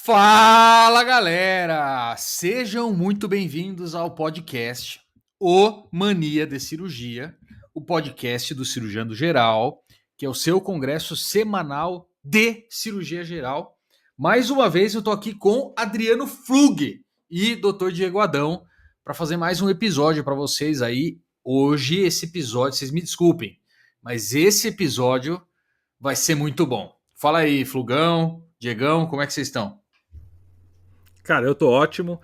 Fala galera! Sejam muito bem-vindos ao podcast O Mania de Cirurgia, o podcast do Cirurgião Geral, que é o seu congresso semanal de cirurgia geral. Mais uma vez eu tô aqui com Adriano Flug e Dr. Diego Adão para fazer mais um episódio para vocês aí. Hoje esse episódio, vocês me desculpem, mas esse episódio vai ser muito bom. Fala aí, Flugão, Diegão, como é que vocês estão? Cara, eu tô ótimo.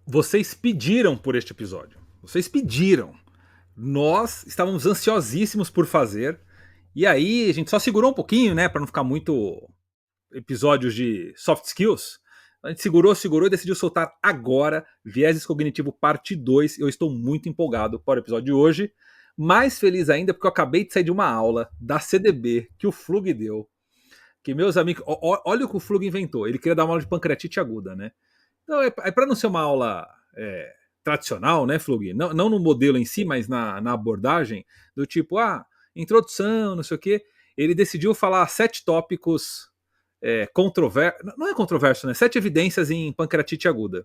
Vocês pediram por este episódio. Vocês pediram. Nós estávamos ansiosíssimos por fazer. E aí, a gente só segurou um pouquinho, né? Pra não ficar muito episódios de soft skills. A gente segurou e decidiu soltar agora Vieses Cognitivo Parte 2. Eu estou muito empolgado para o episódio de hoje. Mais feliz ainda porque eu acabei de sair de uma aula da CDB que o Flug deu. Que meus amigos. Olha o que o Flug inventou. Ele queria dar uma aula de pancreatite aguda, né? Então, para não ser uma aula tradicional, né, Flug? Não no modelo em si, mas na abordagem, do tipo, introdução, não sei o quê. Ele decidiu falar 7 tópicos controversos. Não é controverso, né? 7 evidências em pancreatite aguda.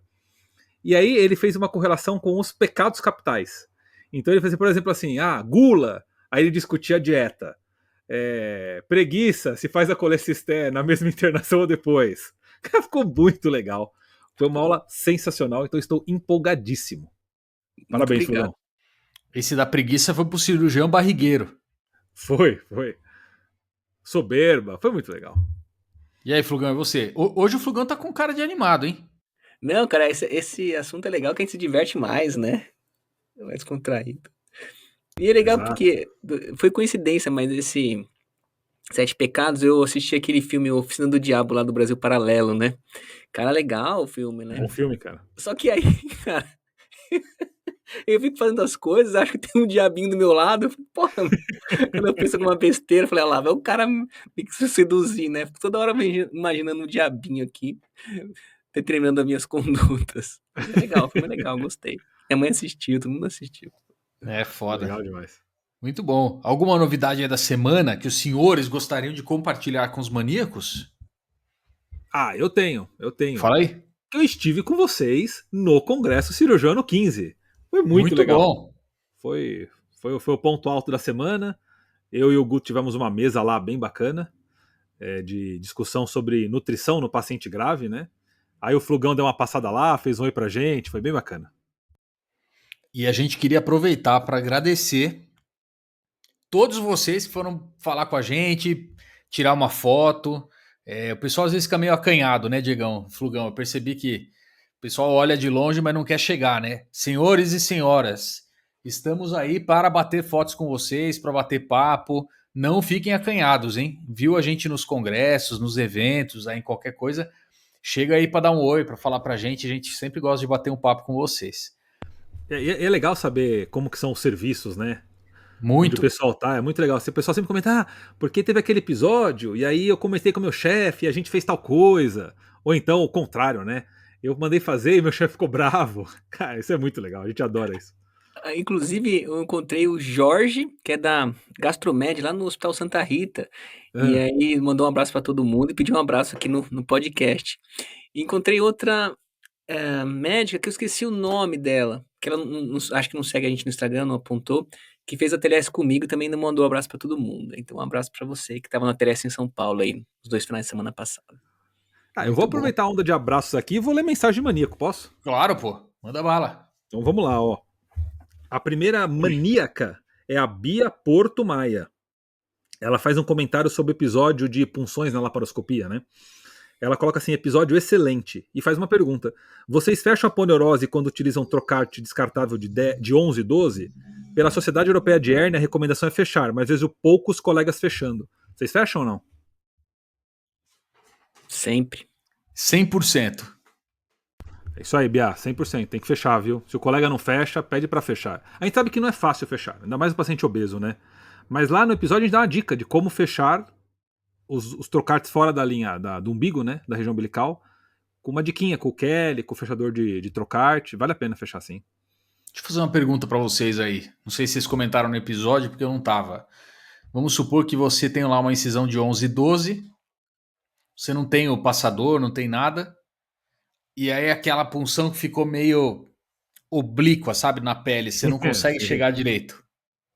E aí ele fez uma correlação com os pecados capitais. Então ele fez, por exemplo, assim, gula. Aí ele discutia a dieta. Preguiça, se faz a colecisté na mesma internação ou depois. Ficou muito legal. Foi uma aula sensacional, então estou empolgadíssimo. Parabéns, Flugão. Esse da preguiça foi pro cirurgião barrigueiro. Foi. Soberba, foi muito legal. E aí, Flugão, é você? Hoje o Flugão tá com cara de animado, hein? Não, cara, esse assunto é legal que a gente se diverte mais, né? É mais contraído. E é legal porque foi coincidência, mas esse Sete Pecados, eu assisti aquele filme Oficina do Diabo lá do Brasil Paralelo, né? Cara, legal o filme, né? Bom filme, cara. Só que aí, cara, eu fico fazendo as coisas, acho que tem um diabinho do meu lado. Porra, quando eu penso alguma besteira, eu falei, lá, vai o cara me seduzir, né? Fico toda hora imaginando um diabinho aqui, determinando as minhas condutas. É legal, o filme é legal, gostei. Minha mãe assistiu, todo mundo assistiu. É foda. Legal demais. Muito bom. Alguma novidade aí da semana que os senhores gostariam de compartilhar com os maníacos? Eu tenho. Fala aí. Eu estive com vocês no Congresso Cirurgiano 15. Foi muito legal. Bom. Foi o ponto alto da semana. Eu e o Guto tivemos uma mesa lá bem bacana, de discussão sobre nutrição no paciente grave, né? Aí o Flugão deu uma passada lá, fez um oi pra gente, foi bem bacana. E a gente queria aproveitar para agradecer todos vocês que foram falar com a gente, tirar uma foto. O pessoal às vezes fica meio acanhado, né, Diegão, Flugão? Eu percebi que o pessoal olha de longe, mas não quer chegar, né? Senhores e senhoras, estamos aí para bater fotos com vocês, para bater papo. Não fiquem acanhados, hein? Viu a gente nos congressos, nos eventos, aí em qualquer coisa, chega aí para dar um oi, para falar pra gente. A gente sempre gosta de bater um papo com vocês. É legal saber como que são os serviços, né? Muito. Onde o pessoal tá, é muito legal. O pessoal sempre comenta, porque teve aquele episódio, e aí eu comentei com o meu chefe, e a gente fez tal coisa. Ou então, o contrário, né? Eu mandei fazer e meu chefe ficou bravo. Cara, isso é muito legal, a gente adora isso. Inclusive, eu encontrei o Jorge, que é da Gastromed, lá no Hospital Santa Rita. E aí mandou um abraço para todo mundo e pediu um abraço aqui no podcast. E encontrei outra médica, que eu esqueci o nome dela, que ela acho que não segue a gente no Instagram, não apontou, que fez a TLS comigo e também não mandou um abraço para todo mundo. Então, um abraço para você, que estava na TLS em São Paulo aí, os 2 finais de semana passada. Eu vou aproveitar a onda de abraços aqui e vou ler mensagem maníaco, posso? Claro, pô. Manda bala. Então vamos lá, ó. A primeira maníaca é a Bia Porto Maia. Ela faz um comentário sobre o episódio de punções na laparoscopia, né? Ela coloca assim, episódio excelente, e faz uma pergunta. Vocês fecham a poneurose quando utilizam trocarte descartável de 11 e 12? Pela Sociedade Europeia de Hérnia, a recomendação é fechar, mas vejo poucos colegas fechando. Vocês fecham ou não? Sempre. 100%. É isso aí, Bia, 100%. Tem que fechar, viu? Se o colega não fecha, pede pra fechar. A gente sabe que não é fácil fechar, ainda mais o paciente obeso, né? Mas lá no episódio a gente dá uma dica de como fechar os trocartes fora da linha do umbigo, né? Da região umbilical. Com uma diquinha, com o Kelly, com o fechador de trocarte. Vale a pena fechar sim. Deixa eu fazer uma pergunta pra vocês aí. Não sei se vocês comentaram no episódio, porque eu não tava. Vamos supor que você tem lá uma incisão de 11 e 12. Você não tem o passador, não tem nada. e aí aquela punção que ficou meio oblíqua, sabe, na pele, você não consegue Sim. chegar direito.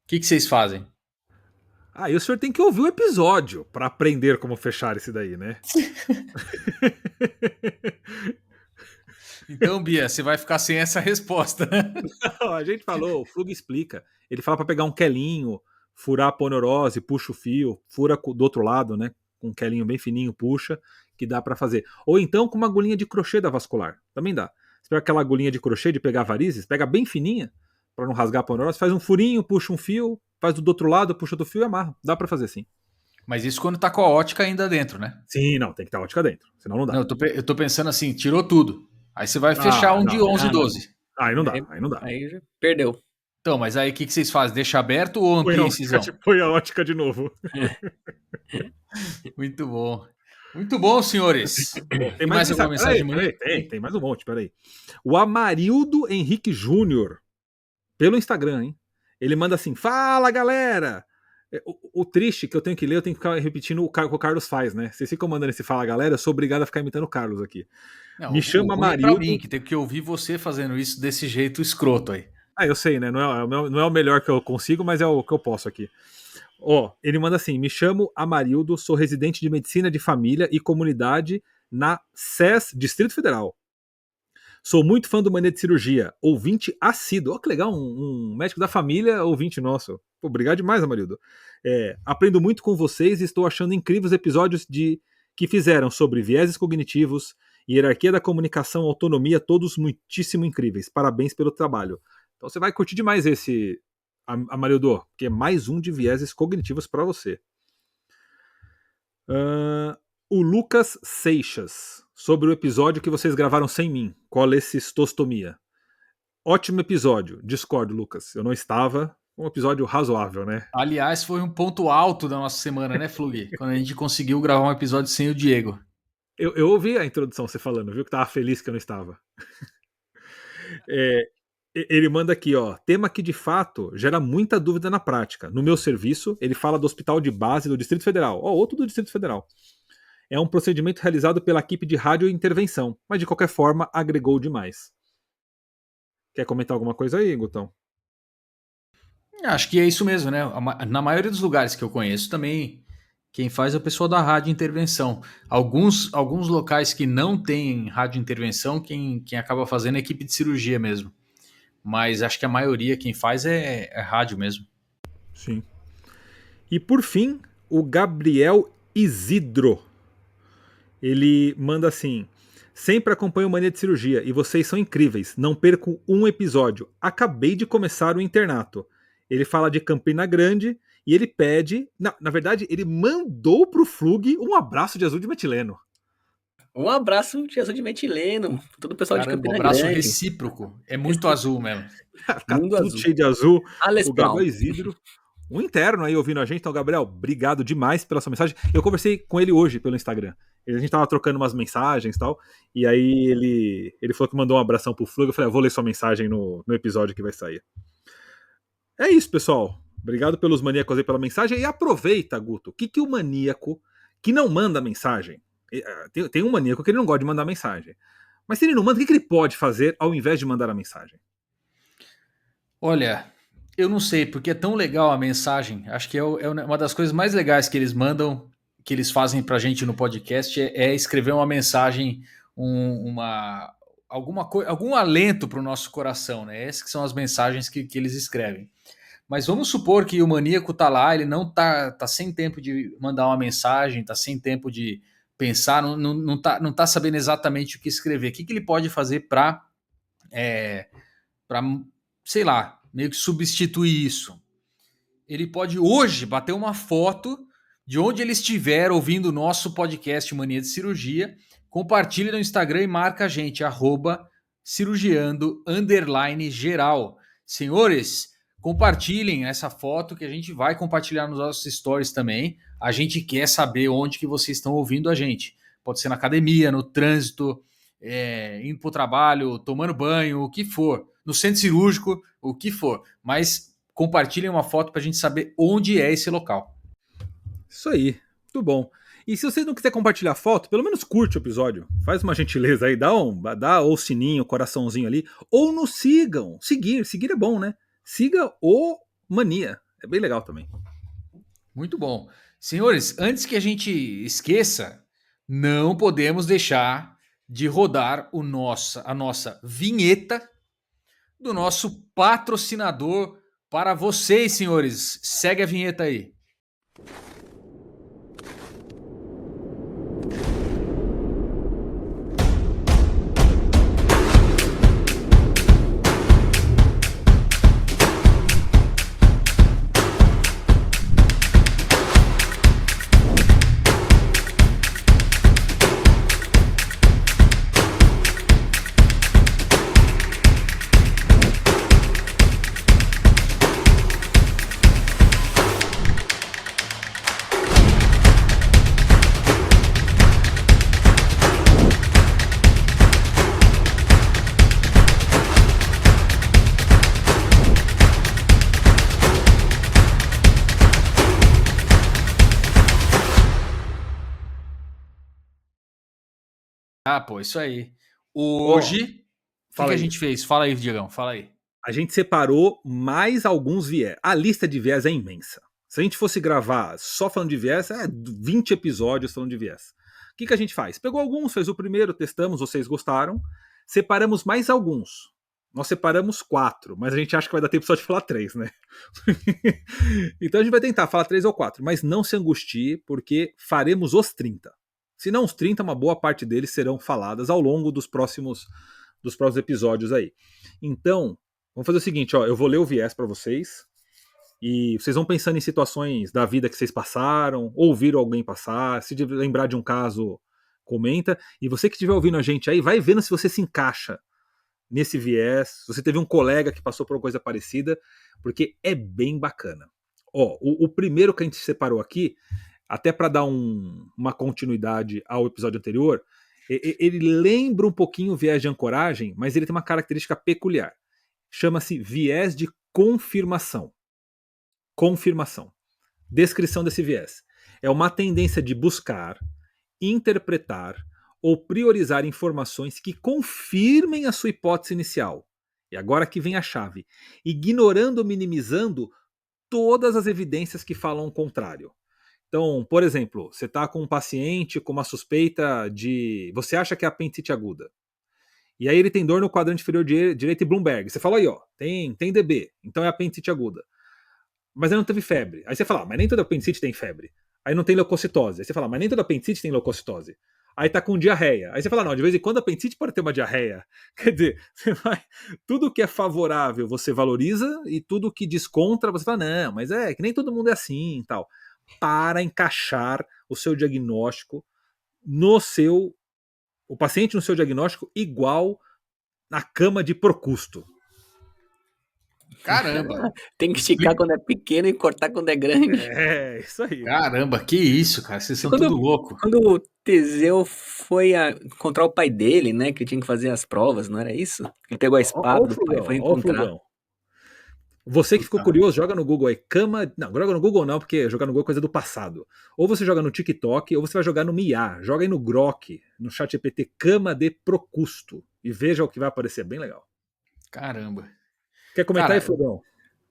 O que vocês fazem? Aí o senhor tem que ouvir o episódio pra aprender como fechar esse daí, né? Então, Bia, você vai ficar sem essa resposta. A gente falou, o Flug explica. Ele fala pra pegar um quelinho, furar a poneurose, puxa o fio, fura do outro lado, né? Com um quelinho bem fininho, puxa, que dá pra fazer. Ou então com uma agulhinha de crochê da vascular, também dá. Você pega aquela agulhinha de crochê de pegar varizes, pega bem fininha, pra não rasgar a poneurose, faz um furinho, puxa um fio, faz do outro lado, puxa do fio e amarra. Dá pra fazer sim. Mas isso quando tá com a ótica ainda dentro, né? Sim, não, tem que estar ótica dentro, senão não Não, dá. eu tô pensando assim, tirou tudo. Aí você vai fechar Ah, um de não. 11, Ah, não. 12. Aí não dá, Aí, aí não dá. aí já perdeu. Então, mas aí o que vocês fazem? Deixa aberto ou amplia a incisão? Põe a ótica de novo. Muito bom. Muito bom, senhores. Bom, tem Tem mais mais alguma mensagem. mensagem, Tem mais um monte, peraí. O Amarildo Henrique Júnior, pelo Instagram, hein? Ele manda assim: fala galera! O triste que eu tenho que ler, eu tenho que ficar repetindo o que o Carlos faz, né? Vocês ficam mandando esse fala galera, eu sou obrigado a ficar imitando o Carlos aqui. Não, Me o chama ruim é pra mim, Amarildo. que tem que ouvir você fazendo isso desse jeito escroto aí. Ah, eu sei, né? Não é o melhor que eu consigo, mas é o que eu posso aqui. Ó, ele manda assim: me chamo Amarildo, sou residente de medicina de família e comunidade na SES Distrito Federal. Sou muito fã do Mania de Cirurgia, ouvinte assíduo. Ó, que legal, um médico da família, ouvinte nosso. Pô, obrigado demais, Amarildo. Aprendo muito com vocês e estou achando incríveis episódios que fizeram sobre vieses cognitivos, hierarquia da comunicação, autonomia, todos muitíssimo incríveis. Parabéns pelo trabalho. Então você vai curtir demais esse, Amarildo, que é mais um de vieses cognitivos para você. O Lucas Seixas, sobre o episódio que vocês gravaram sem mim, colecistostomia. Ótimo episódio. Discordo, Lucas. Eu não estava. Um episódio razoável, né? Aliás, foi um ponto alto da nossa semana, né, Flug? Quando a gente conseguiu gravar um episódio sem o Diego. Eu ouvi a introdução você falando, viu? Que tava feliz que eu não estava. Ele manda aqui, ó. Tema que de fato gera muita dúvida na prática. No meu serviço, ele fala do Hospital de Base do Distrito Federal. Ó, outro do Distrito Federal. É um procedimento realizado pela equipe de radiointervenção, mas de qualquer forma agregou demais. Quer comentar alguma coisa aí, Gutão? Acho que é isso mesmo, né? Na maioria dos lugares que eu conheço também, quem faz é o pessoal da rádio intervenção. Alguns locais que não têm rádio intervenção, quem acaba fazendo é a equipe de cirurgia mesmo. Mas acho que a maioria quem faz é rádio mesmo. Sim. E por fim, o Gabriel Isidro. Ele manda assim: sempre acompanho Mania de Cirurgia e vocês são incríveis. Não perco um episódio. Acabei de começar o internato. Ele fala de Campina Grande e ele pede. Na verdade, ele mandou pro Flug um abraço de azul de metileno. Um abraço de azul de metileno, todo o pessoal de Caramba, um Campina abraço Grande. recíproco. É muito azul mesmo. Ficar Mundo tudo azul. cheio de azul. Alex O Gabriel Brown. Isidro, um interno aí ouvindo a gente. Então, Gabriel, obrigado demais pela sua mensagem. Eu conversei com ele hoje pelo Instagram. A gente tava trocando umas mensagens e tal. E aí ele falou que mandou um abração pro Flug. Eu falei, vou ler sua mensagem no episódio que vai sair. É isso, pessoal. Obrigado pelos maníacos aí pela mensagem. E aproveita, Guto. O que o maníaco que não manda mensagem? Tem um maníaco que ele não gosta de mandar mensagem. Mas se ele não manda, o que ele pode fazer ao invés de mandar a mensagem? Olha, eu não sei, porque é tão legal a mensagem. Acho que é uma das coisas mais legais que eles mandam, que eles fazem pra gente no podcast, é escrever uma mensagem, algum alento pro nosso coração, né? Essas que são as mensagens que eles escrevem. Mas vamos supor que o maníaco tá lá, ele não tá sem tempo de mandar uma mensagem, tá sem tempo de pensar, não tá sabendo exatamente o que escrever. O que ele pode fazer para, sei lá, meio que substituir isso? Ele pode hoje bater uma foto de onde ele estiver ouvindo o nosso podcast Mania de Cirurgia, compartilhe no Instagram e marca a gente, @cirurgiando_geral. Senhores, compartilhem essa foto que a gente vai compartilhar nos nossos stories também. A gente quer saber onde que vocês estão ouvindo a gente. Pode ser na academia, no trânsito, indo para o trabalho, tomando banho, o que for. No centro cirúrgico, o que for. Mas compartilhem uma foto para a gente saber onde é esse local. Isso aí, muito bom. E se você não quiser compartilhar foto, pelo menos curte o episódio. Faz uma gentileza aí, dá o sininho, coraçãozinho ali. Ou nos sigam. Seguir é bom, né? Siga o Mania. É bem legal também. Muito bom. Senhores, antes que a gente esqueça, não podemos deixar de rodar a nossa vinheta do nosso patrocinador para vocês, senhores. Segue a vinheta aí. Ah, pô, isso aí. Hoje, o que a gente fez? Fala aí, Diegão, fala aí. A gente separou mais alguns viés. A lista de viés é imensa. Se a gente fosse gravar só falando de viés, 20 episódios falando de viés. O que a gente faz? Pegou alguns, fez o primeiro, testamos, vocês gostaram. Separamos mais alguns. Nós separamos 4, mas a gente acha que vai dar tempo só de falar 3, né? Então a gente vai tentar falar 3 ou 4, mas não se angustie, porque faremos os 30. Se não os 30, uma boa parte deles serão faladas ao longo dos próximos episódios aí. Então, vamos fazer o seguinte, ó, eu vou ler o viés para vocês e vocês vão pensando em situações da vida que vocês passaram, ou viram alguém passar, se lembrar de um caso, comenta. E você que estiver ouvindo a gente aí, vai vendo se você se encaixa nesse viés, se você teve um colega que passou por uma coisa parecida, porque é bem bacana. Ó, o primeiro que a gente separou aqui, até para dar uma continuidade ao episódio anterior, ele lembra um pouquinho o viés de ancoragem, mas ele tem uma característica peculiar. Chama-se viés de confirmação. Confirmação. Descrição desse viés. É uma tendência de buscar, interpretar ou priorizar informações que confirmem a sua hipótese inicial. E agora que vem a chave. Ignorando ou minimizando todas as evidências que falam o contrário. Então, por exemplo, você está com um paciente com uma suspeita de... Você acha que é apendicite aguda. E aí ele tem dor no quadrante inferior direito e Bloomberg. Você fala aí, ó, tem DB, então é apendicite aguda. Mas ele não teve febre. Aí você fala, mas nem toda apendicite tem febre. Aí não tem leucocitose. Aí você fala, mas nem toda apendicite tem leucocitose. Aí tá com diarreia. Aí você fala, não, de vez em quando a apendicite pode ter uma diarreia. Quer dizer, tudo que é favorável você valoriza e tudo que descontra você fala, não, mas é que nem todo mundo é assim e tal. Para encaixar o seu diagnóstico o paciente no seu diagnóstico igual na cama de Procusto. Caramba! Tem que esticar quando é pequeno e cortar quando é grande. É, isso aí. Caramba, que isso, cara. Vocês são tudo louco. Quando o Teseu foi encontrar o pai dele, né? Que tinha que fazer as provas, não era isso? Ele pegou a espada do pai e foi encontrar. Você que ficou curioso, joga no Google aí, cama... Não, joga no Google não, porque jogar no Google é coisa do passado. Ou você joga no TikTok, ou você vai jogar no Mia. Joga aí no Grok, no ChatGPT, cama de Procusto. E veja o que vai aparecer, é bem legal. Caramba. Quer comentar aí, Fogão?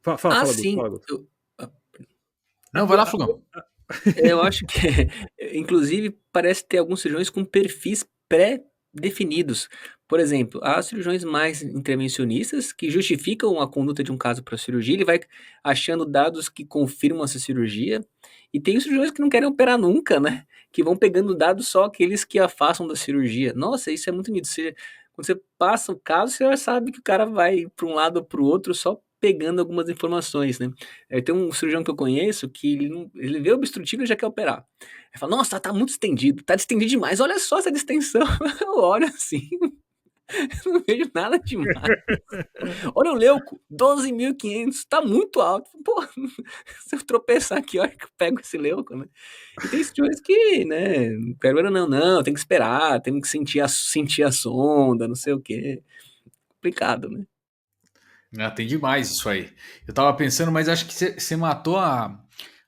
Fala, sim. Guto. Não, vai lá, Fogão. Eu acho que, inclusive, parece ter alguns cirurgiões com perfis pré-definidos. Por exemplo, há cirurgiões mais intervencionistas que justificam a conduta de um caso para cirurgia, ele vai achando dados que confirmam essa cirurgia, e tem os cirurgiões que não querem operar nunca, né? Que vão pegando dados só aqueles que afastam da cirurgia. Nossa, isso é muito nítido. Quando você passa o caso, você já sabe que o cara vai para um lado ou para o outro só pegando algumas informações, né? Tem um cirurgião que eu conheço que ele vê o obstrutivo e já quer operar. Ele fala, nossa, tá muito distendido, tá distendido demais, olha só essa distensão. Eu olho assim, não vejo nada demais. Olha o leuco, 12.500, tá muito alto. Pô, se eu tropeçar aqui, olha que eu pego esse leuco, né? E tem cirurgiões que, né, não, tem que esperar, tem que sentir a sonda, não sei o quê. Complicado, né? Tem demais isso aí. Eu tava pensando, mas acho que você matou a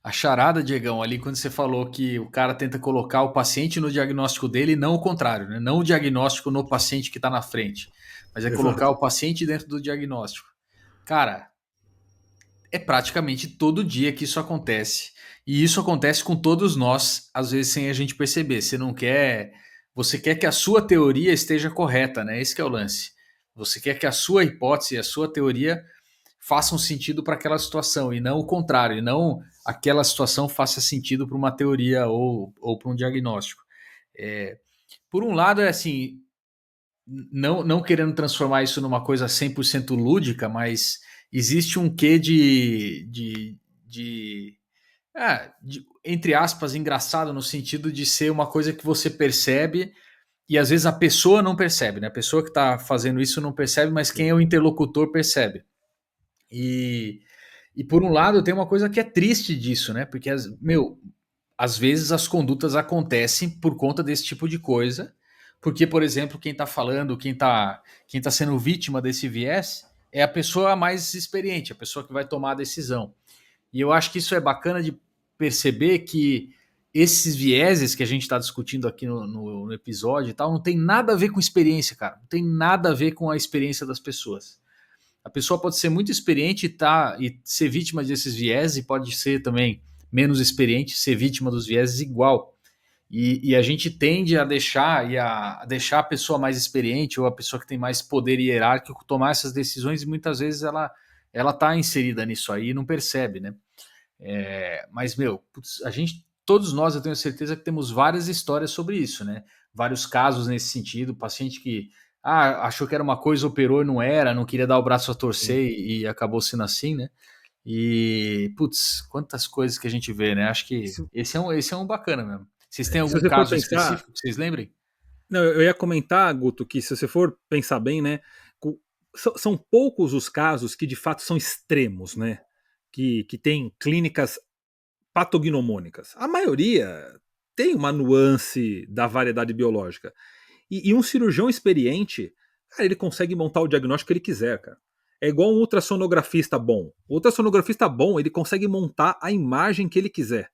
A charada, Diegão, ali quando você falou que o cara tenta colocar o paciente no diagnóstico dele e não o contrário, né? Não o diagnóstico no paciente que está na frente, mas é colocar Exato. o paciente dentro do diagnóstico. Cara, é praticamente todo dia que isso acontece. E isso acontece com todos nós, às vezes sem a gente perceber. Você quer que a sua teoria esteja correta, né? Esse que é o lance. Você quer que a sua hipótese, a sua teoria façam sentido para aquela situação e não o contrário, e não aquela situação faça sentido para uma teoria ou para um diagnóstico. É, por um lado, é assim, não querendo transformar isso numa coisa 100% lúdica, mas existe um quê entre aspas, engraçado no sentido de ser uma coisa que você percebe e às vezes a pessoa não percebe, né? A pessoa que está fazendo isso não percebe, mas quem é o interlocutor percebe. E, e por um lado, tem uma coisa que é triste disso, né? Porque, às vezes as condutas acontecem por conta desse tipo de coisa, porque, por exemplo, quem está falando, quem tá sendo vítima desse viés é a pessoa mais experiente, a pessoa que vai tomar a decisão. E eu acho que isso é bacana de perceber que esses vieses que a gente está discutindo aqui no episódio e tal, não tem nada a ver com experiência, cara. Não tem nada a ver com a experiência das pessoas. A pessoa pode ser muito experiente e ser vítima desses vieses, e pode ser também menos experiente, ser vítima dos vieses igual. E a gente tende a deixar a pessoa mais experiente ou a pessoa que tem mais poder hierárquico tomar essas decisões, e muitas vezes ela está inserida nisso aí e não percebe, né? Mas, putz, todos nós, eu tenho certeza que temos várias histórias sobre isso, né? Vários casos nesse sentido, paciente que achou que era uma coisa, operou e não era, não queria dar o braço a torcer Sim. e acabou sendo assim, né? E, putz, quantas coisas que a gente vê, né? Acho que Se, esse é um bacana mesmo. Vocês têm se algum você for caso pensar. específico que vocês lembrem? Não, eu ia comentar, Guto, que se você for pensar bem, né? São poucos os casos que de fato são extremos, né? Que tem clínicas patognomônicas. A maioria tem uma nuance da variedade biológica. E um cirurgião experiente, cara, ele consegue montar o diagnóstico que ele quiser, cara. É igual um ultrassonografista bom. O ultrassonografista bom, ele consegue montar a imagem que ele quiser.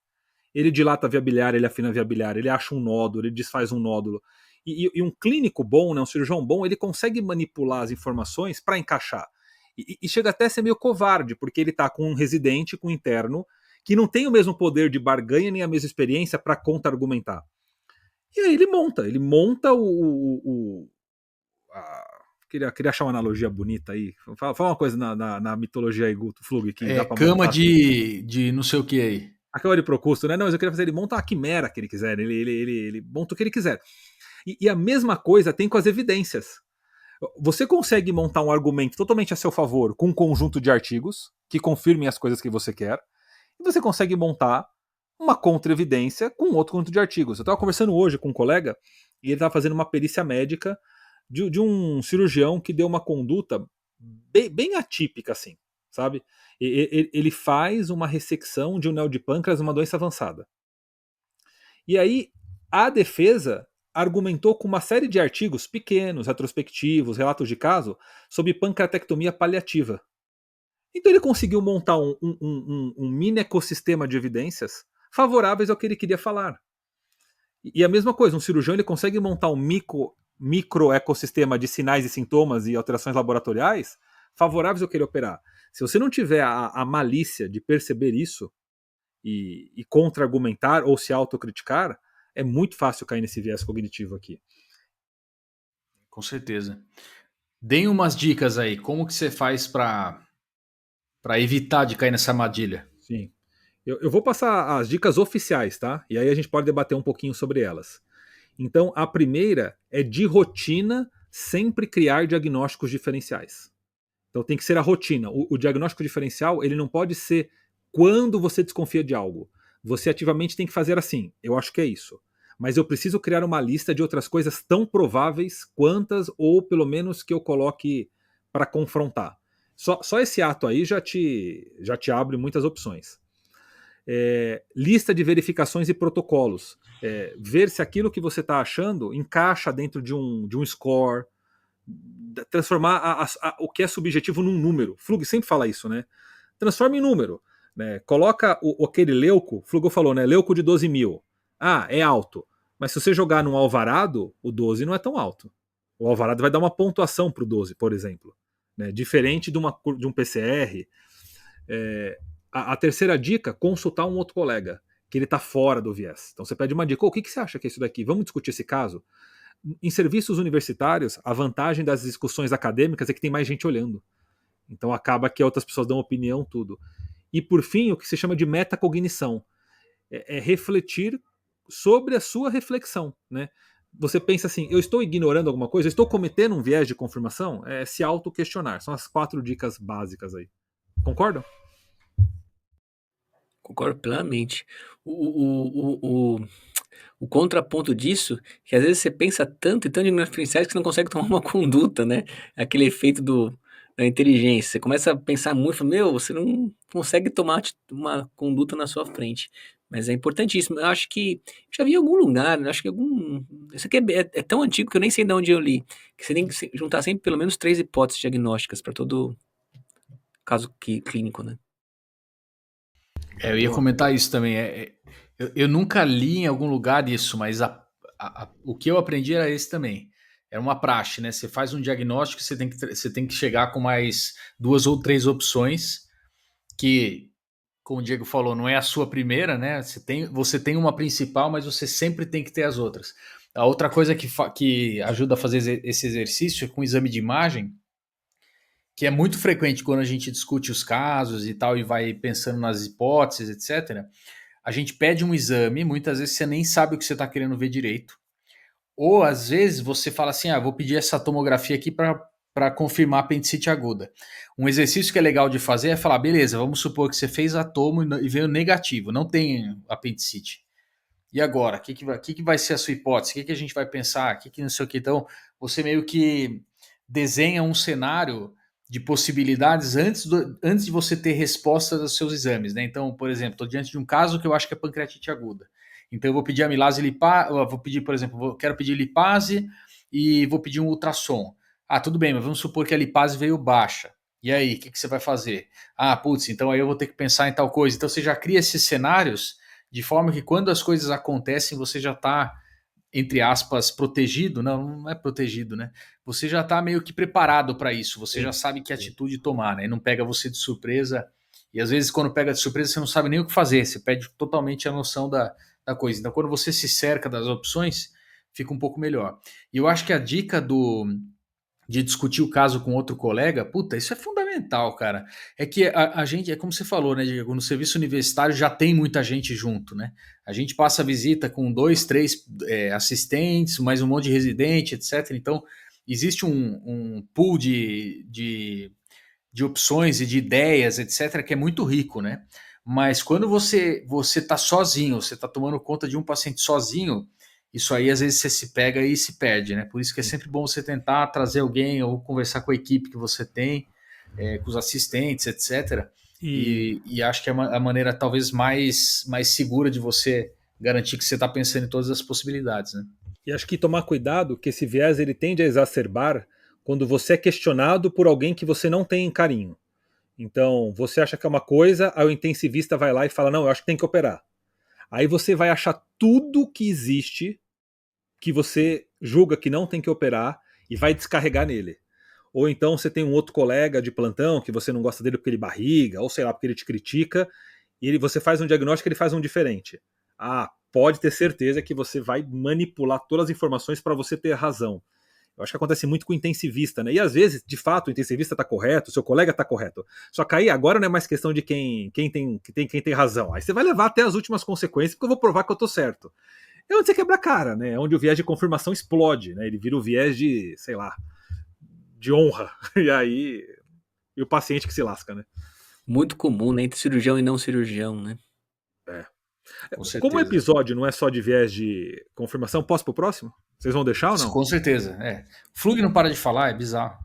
Ele dilata a via biliar, ele afina a via biliar, ele acha um nódulo, ele desfaz um nódulo. E um clínico bom, né, um cirurgião bom, ele consegue manipular as informações para encaixar. E chega até a ser meio covarde, porque ele está com um residente, com um interno, que não tem o mesmo poder de barganha nem a mesma experiência para contra-argumentar. E aí ele monta queria achar uma analogia bonita aí. Fala uma coisa na mitologia aí, Guto Flug, que dá para Cama montar assim. de não sei o que aí. Acaba de Procusto, né? Não, mas eu queria fazer, ele monta a quimera que ele quiser, ele monta o que ele quiser. E a mesma coisa tem com as evidências. Você consegue montar um argumento totalmente a seu favor com um conjunto de artigos que confirmem as coisas que você quer, e você consegue montar uma contra-evidência com outro conjunto de artigos. Eu estava conversando hoje com um colega e ele estava fazendo uma perícia médica de um cirurgião que deu uma conduta bem atípica, assim, sabe? Ele faz uma ressecção de um neo de pâncreas numa doença avançada. E aí a defesa argumentou com uma série de artigos pequenos, retrospectivos, relatos de caso, sobre pancreatectomia paliativa. Então ele conseguiu montar um mini ecossistema de evidências favoráveis ao que ele queria falar. E a mesma coisa, um cirurgião ele consegue montar um micro ecossistema de sinais e sintomas e alterações laboratoriais favoráveis ao que ele operar. Se você não tiver a malícia de perceber isso e contra-argumentar ou se autocriticar, é muito fácil cair nesse viés cognitivo aqui. Com certeza. Deem umas dicas aí. Como que você faz para evitar de cair nessa armadilha? Sim. Eu vou passar as dicas oficiais, tá? E aí a gente pode debater um pouquinho sobre elas. Então, a primeira é de rotina sempre criar diagnósticos diferenciais. Então tem que ser a rotina. O diagnóstico diferencial, ele não pode ser quando você desconfia de algo. Você ativamente tem que fazer assim. Eu acho que é isso. Mas eu preciso criar uma lista de outras coisas tão prováveis quantas, ou pelo menos que eu coloque para confrontar. Só esse ato aí já te abre muitas opções. Lista de verificações e protocolos. Ver se aquilo que você está achando encaixa dentro de um score, transformar o que é subjetivo num número. Flug sempre fala isso, né? Transforma em número. né? Coloca aquele Leuco, o Flugel falou, né? Leuco de 12 mil. Ah, é alto. Mas se você jogar num Alvarado, o 12 não é tão alto. O Alvarado vai dar uma pontuação pro 12, por exemplo. Né? Diferente de um PCR. A terceira dica, consultar um outro colega, que ele está fora do viés. Então você pede uma dica, o que você acha que é isso daqui? Vamos discutir esse caso? Em serviços universitários, a vantagem das discussões acadêmicas é que tem mais gente olhando. Então acaba que outras pessoas dão opinião, tudo. E por fim, o que se chama de metacognição. É refletir sobre a sua reflexão. Né? Você pensa assim, eu estou ignorando alguma coisa? Eu estou cometendo um viés de confirmação? É se auto-questionar. São as 4 dicas básicas aí. Concordam? Concordo plenamente. O contraponto disso, que às vezes você pensa tanto e tanto em referenciais que você não consegue tomar uma conduta, né? Aquele efeito da inteligência. Você começa a pensar muito, fala, meu, você não consegue tomar uma conduta na sua frente. Mas é importantíssimo. Eu acho que já vi em algum lugar, eu acho que isso aqui é tão antigo que eu nem sei de onde eu li. Que você tem que juntar sempre pelo menos 3 hipóteses diagnósticas para todo caso clínico, né? Eu ia comentar isso também. Eu nunca li em algum lugar isso, mas o que eu aprendi era esse também. Era uma praxe, né? Você faz um diagnóstico, você tem que chegar com mais 2 ou 3 opções, que, como o Diego falou, não é a sua primeira, né? Você tem uma principal, mas você sempre tem que ter as outras. A outra coisa que ajuda a fazer esse exercício é com o exame de imagem, que é muito frequente quando a gente discute os casos e tal, e vai pensando nas hipóteses, etc. A gente pede um exame, muitas vezes você nem sabe o que você está querendo ver direito. Ou às vezes você fala assim, vou pedir essa tomografia aqui para confirmar apendicite aguda. Um exercício que é legal de fazer é falar, beleza, vamos supor que você fez a tomo e veio negativo, não tem apendicite. E agora? O que vai ser a sua hipótese? O que a gente vai pensar? O que não sei o que? Então, você meio que desenha um cenário de possibilidades antes de você ter resposta dos seus exames, né? Então, por exemplo, estou diante de um caso que eu acho que é pancreatite aguda. Então, eu vou pedir amilase lipase, vou pedir, por exemplo, quero pedir lipase e vou pedir um ultrassom. Tudo bem, mas vamos supor que a lipase veio baixa. E aí, o que você vai fazer? Putz, então aí eu vou ter que pensar em tal coisa. Então, você já cria esses cenários de forma que quando as coisas acontecem, você já está, entre aspas, protegido. Não é protegido, né? Você já está meio que preparado para isso. Você já sabe que atitude tomar, né? Não pega você de surpresa. E às vezes, quando pega de surpresa, você não sabe nem o que fazer. Você perde totalmente a noção da coisa. Então, quando você se cerca das opções, fica um pouco melhor. E eu acho que a dica de discutir o caso com outro colega, puta, isso é fundamental, cara. É que a gente, é como você falou, né, Diego, no serviço universitário já tem muita gente junto, né? A gente passa a visita com 2, 3 assistentes, mais um monte de residente, etc. Então, existe um pool de opções e de ideias, etc., que é muito rico, né? Mas quando você está sozinho, você está tomando conta de um paciente sozinho, isso aí às vezes você se pega e se perde, né? Por isso que é sempre bom você tentar trazer alguém ou conversar com a equipe que você tem, com os assistentes, etc. E acho que é a maneira talvez mais segura de você garantir que você está pensando em todas as possibilidades, né? E acho que tomar cuidado, que esse viés ele tende a exacerbar quando você é questionado por alguém que você não tem carinho. Então, você acha que é uma coisa, aí o intensivista vai lá e fala, não, eu acho que tem que operar. Aí você vai achar tudo que existe que você julga que não tem que operar e vai descarregar nele. Ou então você tem um outro colega de plantão que você não gosta dele porque ele barriga, ou sei lá, porque ele te critica, e você faz um diagnóstico e ele faz um diferente. Pode ter certeza que você vai manipular todas as informações para você ter razão. Eu acho que acontece muito com o intensivista, né? E às vezes, de fato, o intensivista está correto, o seu colega está correto. Só que aí agora não é mais questão de quem tem razão. Aí você vai levar até as últimas consequências, porque eu vou provar que eu tô certo. É onde você quebra a cara, né? É onde o viés de confirmação explode, né? Ele vira o viés de, sei lá, de honra. E aí. E o paciente que se lasca, né? Muito comum, né? Entre cirurgião e não cirurgião, né? Como o episódio não é só de viés de confirmação, posso pro próximo? Vocês vão deixar ou não? Com certeza, O Flug não para de falar, é bizarro.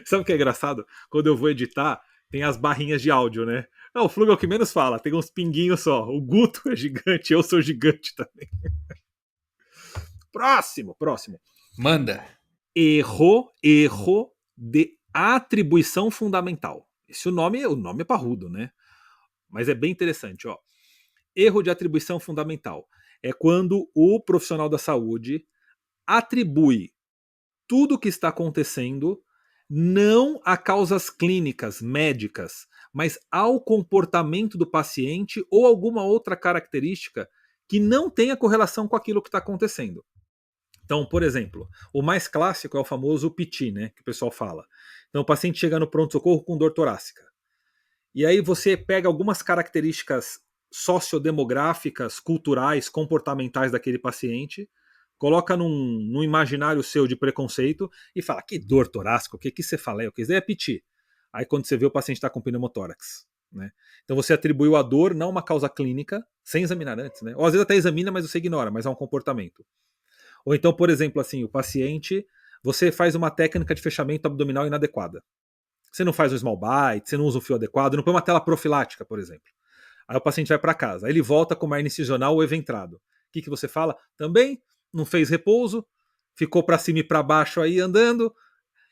Sabe o que é engraçado? Quando eu vou editar, tem as barrinhas de áudio, né? O Flug é o que menos fala, tem uns pinguinhos só. O Guto é gigante, eu sou gigante também. Próximo. Manda. Erro de atribuição fundamental. O nome é parrudo, né? mas é bem interessante. Ó. Erro de atribuição fundamental é quando o profissional da saúde atribui tudo o que está acontecendo não a causas clínicas, médicas, mas ao comportamento do paciente ou alguma outra característica que não tenha correlação com aquilo que está acontecendo. Então, por exemplo, o mais clássico é o famoso PT, né, que o pessoal fala. Então, o paciente chega no pronto-socorro com dor torácica. E aí você pega algumas características sociodemográficas, culturais, comportamentais daquele paciente, coloca num imaginário seu de preconceito e fala, que dor torácica, o que você fala? O que é PT? Aí quando você vê o paciente está com pneumotórax. Né? Então você atribuiu a dor não uma causa clínica, sem examinar antes, né? Ou às vezes até examina, mas você ignora, mas é um comportamento. Ou então, por exemplo, assim, o paciente, você faz uma técnica de fechamento abdominal inadequada. Você não faz um small bite, você não usa o fio adequado, não põe uma tela profilática, por exemplo. Aí o paciente vai para casa, aí ele volta com uma hernia incisional ou eventrado. O que você fala? Também não fez repouso, ficou para cima e para baixo aí andando.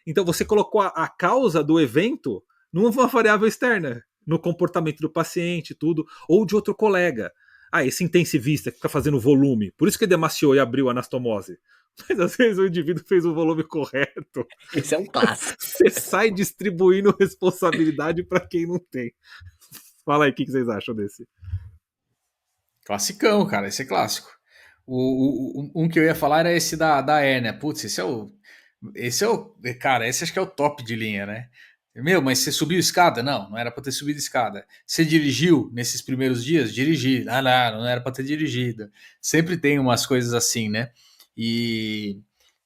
Então você colocou a causa do evento numa variável externa, no comportamento do paciente, tudo, ou de outro colega. Ah, esse intensivista que fica fazendo volume, por isso que ele demaciou e abriu a anastomose. Mas às vezes o indivíduo fez o volume correto. Esse é um clássico. Você sai distribuindo responsabilidade para quem não tem. Fala aí, o que vocês acham desse? Classicão, cara, esse é clássico. Um que eu ia falar era esse da hérnia. Putz, esse é o. Esse é o. Cara, esse acho que é o top de linha, né? Meu, mas você subiu escada? Não, não era para ter subido escada. Você dirigiu nesses primeiros dias? Dirigi. Ah, não era para ter dirigido. Sempre tem umas coisas assim, né? E.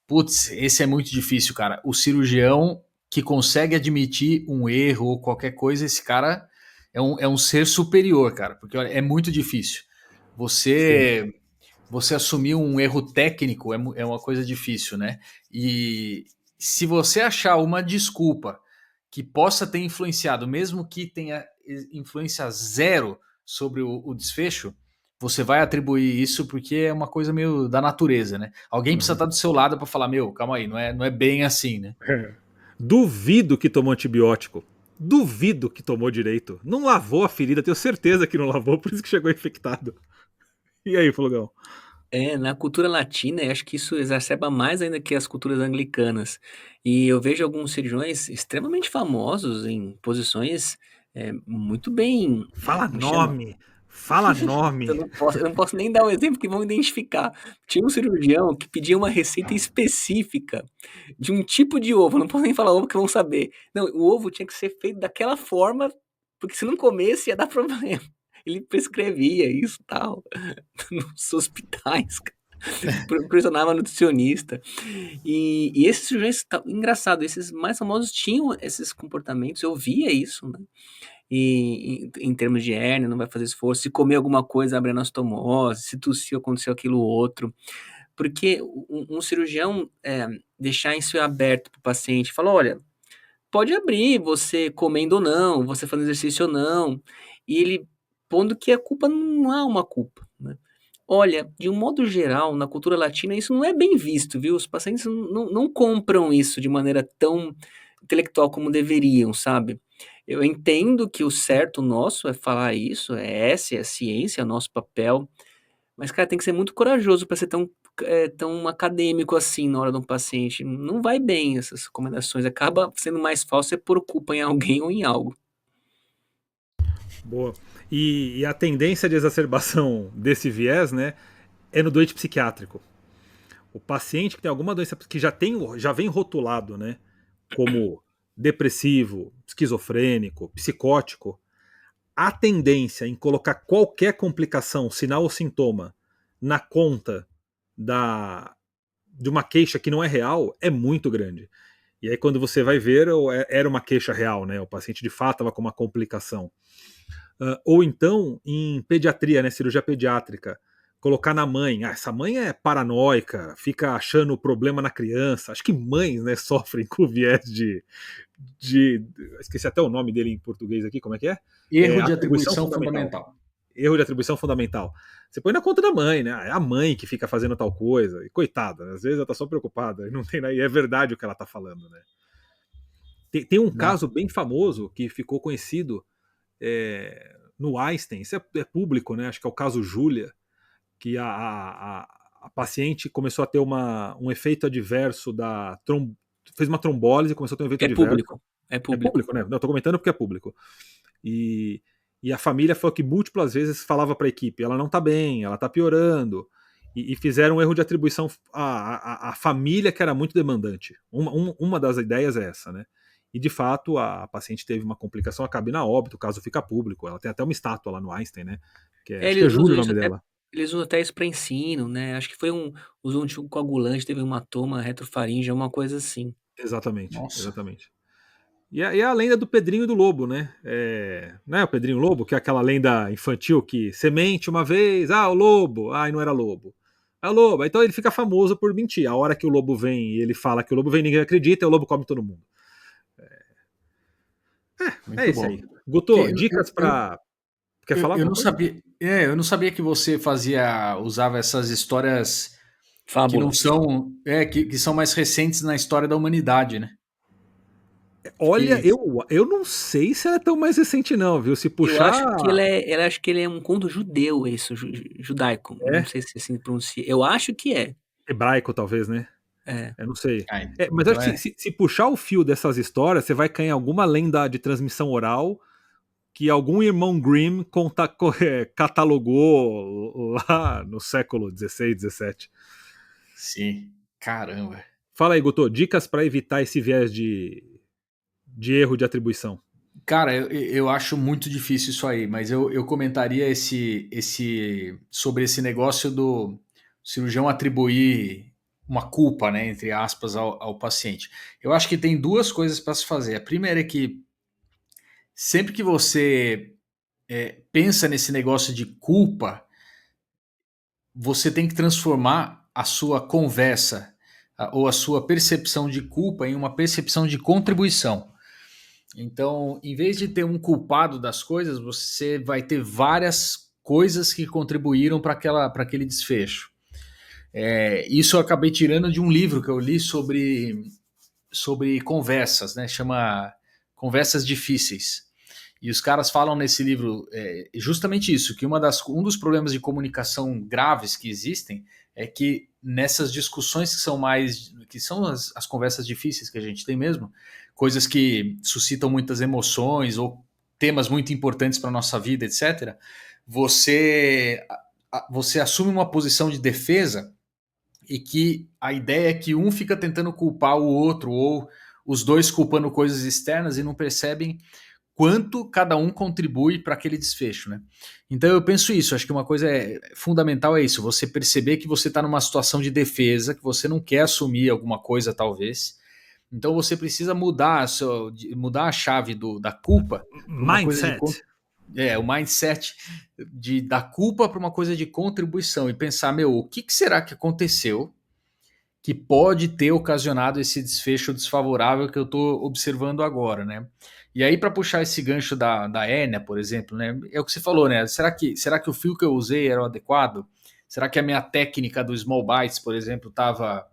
Putz, esse é muito difícil, cara. O cirurgião que consegue admitir um erro ou qualquer coisa, esse cara é um ser superior, cara, porque olha, é muito difícil. Sim. Você assumir um erro técnico é uma coisa difícil, né? E se você achar uma desculpa que possa ter influenciado, mesmo que tenha influência zero sobre o desfecho, você vai atribuir isso porque é uma coisa meio da natureza, né? Alguém precisa Uhum. estar do seu lado para falar, meu, calma aí, não é bem assim, né? Duvido que tomou antibiótico. Duvido que tomou direito. Não lavou a ferida, tenho certeza que não lavou, por isso que chegou infectado. E aí, Flugão? É, na cultura latina, eu acho que isso exacerba mais ainda que as culturas anglicanas. E eu vejo alguns cirurgiões extremamente famosos em posições muito bem, Fala como chama? nome! Fala nome! Eu não posso nem dar um exemplo que vão identificar. Tinha um cirurgião que pedia uma receita específica de um tipo de ovo. Eu não posso nem falar ovo que vão saber. Não, o ovo tinha que ser feito daquela forma, porque se não comesse ia dar problema. Ele prescrevia isso e tal nos hospitais, cara. Pressionava nutricionista. E esses cirurgiões, engraçado, esses mais famosos tinham esses comportamentos, eu via isso, né? E em termos de hérnia, não vai fazer esforço, se comer alguma coisa, abre anastomose, se tossir, aconteceu aquilo outro. Porque um cirurgião deixar isso aberto para o paciente, fala, olha, pode abrir, você comendo ou não, você fazendo exercício ou não, e ele pondo que a culpa não há uma culpa, né? Olha, de um modo geral, na cultura latina, isso não é bem visto, viu? Os pacientes não compram isso de maneira tão intelectual como deveriam, sabe? Eu entendo que o certo nosso é falar isso, essa é a ciência, é o nosso papel, mas, cara, tem que ser muito corajoso para ser tão acadêmico assim na hora de um paciente. Não vai bem essas recomendações, acaba sendo mais fácil você pôr culpa em alguém ou em algo. Boa. E a tendência de exacerbação desse viés, né, é no doente psiquiátrico. O paciente que tem alguma doença que já vem rotulado, né, como depressivo, esquizofrênico, psicótico, a tendência em colocar qualquer complicação, sinal ou sintoma na conta da de uma queixa que não é real é muito grande. E aí quando você vai ver, era uma queixa real, né? O paciente de fato estava com uma complicação. Ou então, em pediatria, né, cirurgia pediátrica, colocar na mãe, essa mãe é paranoica, fica achando o problema na criança. Acho que mães, né, sofrem com viés de. Esqueci até o nome dele em português aqui, como é que é? Erro de Atribuição atribuição fundamental. fundamental. Erro de atribuição fundamental. Você põe na conta da mãe, né? É a mãe que fica fazendo tal coisa. E coitada, às vezes ela tá só preocupada. E não tem, e é verdade o que ela tá falando, né? Tem um Não. caso bem famoso que ficou conhecido no Einstein, isso é público, né? Acho que é o caso Júlia, que a paciente começou a ter um efeito adverso fez uma trombólise e começou a ter um efeito É adverso. público. É É público. público, né? Não, tô comentando porque é público. E a família falou que múltiplas vezes falava para a equipe, ela não tá bem, ela tá piorando. E fizeram um erro de atribuição à família, que era muito demandante. Uma das ideias é essa, né? E de fato a paciente teve uma complicação, acaba indo a óbito, o caso fica público. Ela tem até uma estátua lá no Einstein, né? Acho que é Eles Júlio usam o isso nome até, dela. eles usam até isso para ensino, né? Acho que foi usou um anticoagulante, teve um hematoma retrofaríngeo, uma coisa assim. Exatamente, Nossa. exatamente. E a lenda do Pedrinho e do Lobo, né? Não é o Pedrinho Lobo, que é aquela lenda infantil que semente uma vez, o lobo, e não era lobo. É o lobo. Então ele fica famoso por mentir. A hora que o lobo vem e ele fala que o lobo vem, ninguém acredita, e o lobo come todo mundo. É Muito isso bom. aí. Guto, Que dicas pra. Quer falar eu alguma não coisa? sabia, eu não sabia que você usava essas histórias que não Fábulas. são, que são mais recentes na história da humanidade, né? Olha, Fiquei, eu não sei se ela é tão mais recente, não, viu? Se Eu puxar. acho que ele é um conto judeu, isso, judaico. Não É sei se assim pronuncia. Eu acho que é. hebraico, talvez, né? É. Eu não sei. ah, Mas então acho que é, se puxar o fio dessas histórias, você vai cair em alguma lenda de transmissão oral que algum irmão Grimm catalogou lá no século XVI, XVII. sim, caramba. Fala aí, Guto, dicas para evitar esse viés de erro de atribuição. Cara, eu acho muito difícil isso aí, mas eu comentaria sobre esse negócio do cirurgião atribuir uma culpa, né, entre aspas, ao paciente. Eu acho que tem duas coisas para se fazer. A primeira é que sempre que você pensa nesse negócio de culpa, você tem que transformar a sua conversa ou a sua percepção de culpa em uma percepção de contribuição. Então, em vez de ter um culpado das coisas, você vai ter várias coisas que contribuíram para aquele desfecho. Isso eu acabei tirando de um livro que eu li sobre conversas, né? Chama Conversas Difíceis. E os caras falam nesse livro justamente isso, que um dos problemas de comunicação graves que existem é que nessas discussões que são as conversas difíceis que a gente tem mesmo, coisas que suscitam muitas emoções ou temas muito importantes para a nossa vida, etc., você, você assume uma posição de defesa e que a ideia é que um fica tentando culpar o outro ou os dois culpando coisas externas e não percebem quanto cada um contribui para aquele desfecho, né? Então eu penso isso, acho que uma coisa fundamental é isso, você perceber que você está numa situação de defesa, que você não quer assumir alguma coisa talvez, então você precisa mudar a chave da culpa para uma coisa de Mindset. o mindset da culpa para uma coisa de contribuição e pensar, meu, o que será que aconteceu que pode ter ocasionado esse desfecho desfavorável que eu estou observando agora, né? E aí, para puxar esse gancho da hérnia, por exemplo, né? É o que você falou, né? Será que o fio que eu usei era o adequado? Será que a minha técnica do small bites, por exemplo, estava